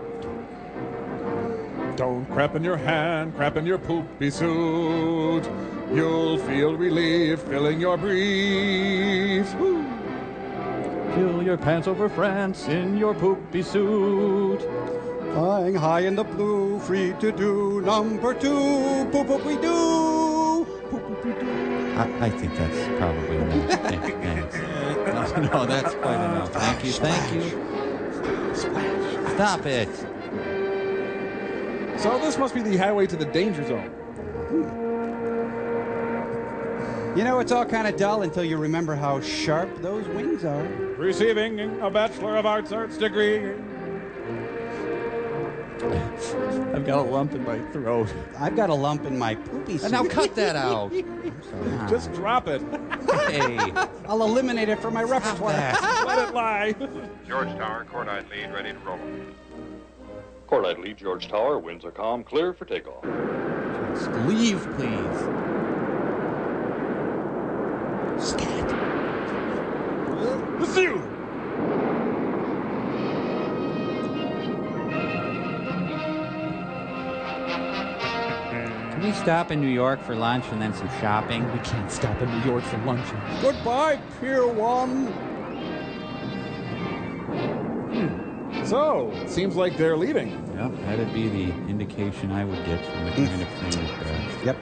Don't crap in your hand, crap in your poopy suit. You'll feel relief filling your briefs. Woo. Fill your pants over France in your poopy suit. Flying high in the blue, free to do number 2. Poop poop we do. Poop poop we do. I think that's probably enough. Thanks. No, that's quite enough. Thank you, thank you. Stop it. So this must be the highway to the danger zone. You know, it's all kind of dull until you remember how sharp those wings are. Receiving a Bachelor of Arts degree. I've got a lump in my throat. I've got a lump in my poopy suit. Now cut that out. Just drop it. Hey, I'll eliminate it from my repertoire. Let it lie. George Tower, cordite lead, ready to roll. Cordite lead, George Tower. Winds are calm, clear for takeoff. Just leave, please. Scat. Pursue. Can we stop in New York for lunch and then some shopping? We can't stop in New York for lunch. Goodbye, Pier 1. So, it seems like they're leaving. Yep, that'd be the indication I would get from the kind of thing that's Yep.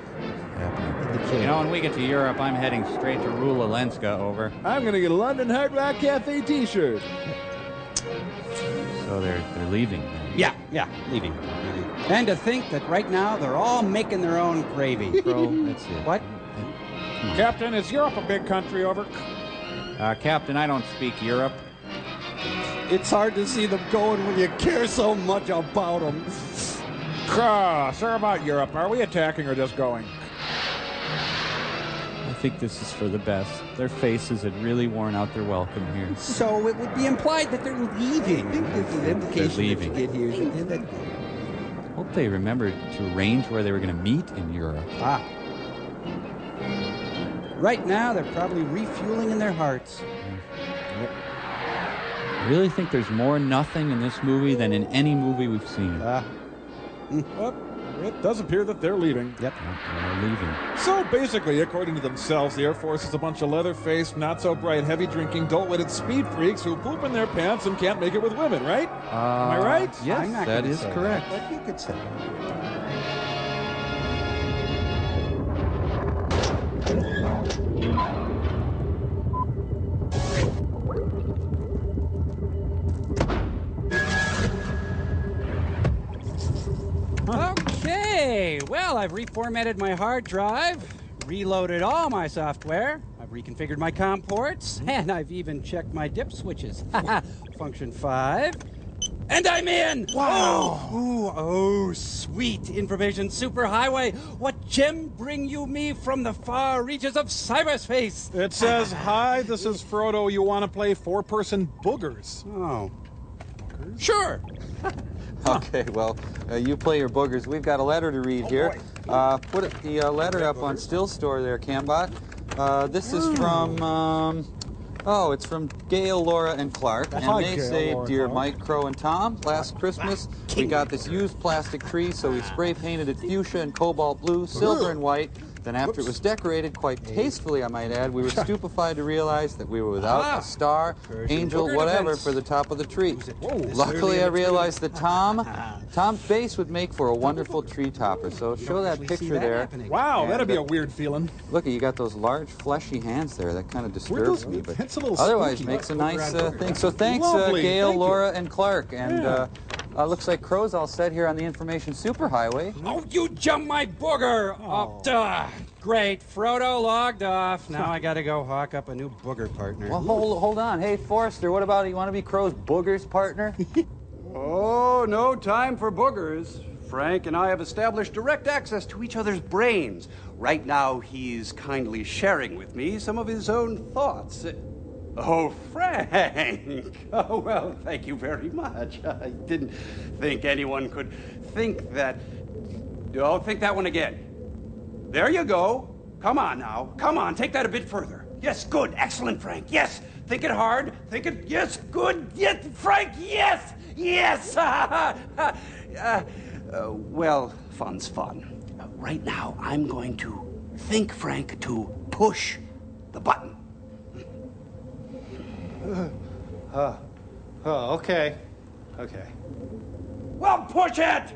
happening. You know, when we get to Europe, I'm heading straight to Rula Lenska, over. I'm going to get a London Hard Rock Cafe t-shirt. So they're leaving. Yeah, leaving. And to think that right now they're all making their own gravy. Bro, that's it. What? Captain, is Europe a big country, over? Captain, I don't speak Europe. It's hard to see them going when you care so much about them. Sir, about Europe. Are we attacking or just going? I think this is for the best. Their faces had really worn out their welcome here. So it would be implied that they're leaving. I think this is an indication leaving. that you get here. Hope they remembered to arrange where they were going to meet in Europe. Right now, they're probably refueling in their hearts. I really think there's more nothing in this movie than in any movie we've seen. But it does appear that they're leaving. Yep. They're leaving. So basically, according to themselves, the Air Force is a bunch of leather-faced, not-so-bright, heavy-drinking, dull-witted speed freaks who poop in their pants and can't make it with women, right? Am I right? Yes, that is correct. But you could say Okay, well, I've reformatted my hard drive, reloaded all my software, I've reconfigured my COM ports, and I've even checked my dip switches. Function 5. And I'm in! Wow! Oh, sweet information superhighway! What gem bring you me from the far reaches of cyberspace? It says, hi, this is Frodo. You want to play four-person boogers? Oh. Sure. Okay, well, you play your boogers. We've got a letter to read here. Put the letter up on Still Store there, Cambot. This is from, it's from Gail, Laura, and Clark. And they say, Dear Mike, Crow, and Tom, last Christmas we got this used plastic tree, so we spray painted it fuchsia and cobalt blue, silver and white. Then after it was decorated, quite tastefully I might add, we were stupefied to realize that we were without a star, angel, whatever, for the top of the tree. Luckily I realized that Tom's face would make for a wonderful tree topper. So show that picture there. Wow, that'd be a weird feeling. Look, you got those large fleshy hands there. That kind of disturbs me, but It's a little otherwise spooky. makes a nice thing. So thanks, Lovely. Gail, Thank you. Laura, and Clark. And looks like Crow's all set here on the information superhighway. Oh, you jumped my booger! Oh, duh. Great. Frodo logged off. Now I gotta go hawk up a new booger partner. Well, hold on. Hey, Forrester, what about you want to be Crow's boogers partner? Oh, no time for boogers. Frank and I have established direct access to each other's brains. Right now, he's kindly sharing with me some of his own thoughts. Oh, Frank! Oh, well, thank you very much. I didn't think anyone could think that. Oh, think that one again. There you go. Come on now. Come on, take that a bit further. Yes, good. Excellent, Frank. Yes. Think it hard. Think it. Yes, good. Yes, Frank. Yes. Yes. Well, fun's fun. Right now, I'm going to think, Frank, to push the button. Okay. Okay. Well, push it!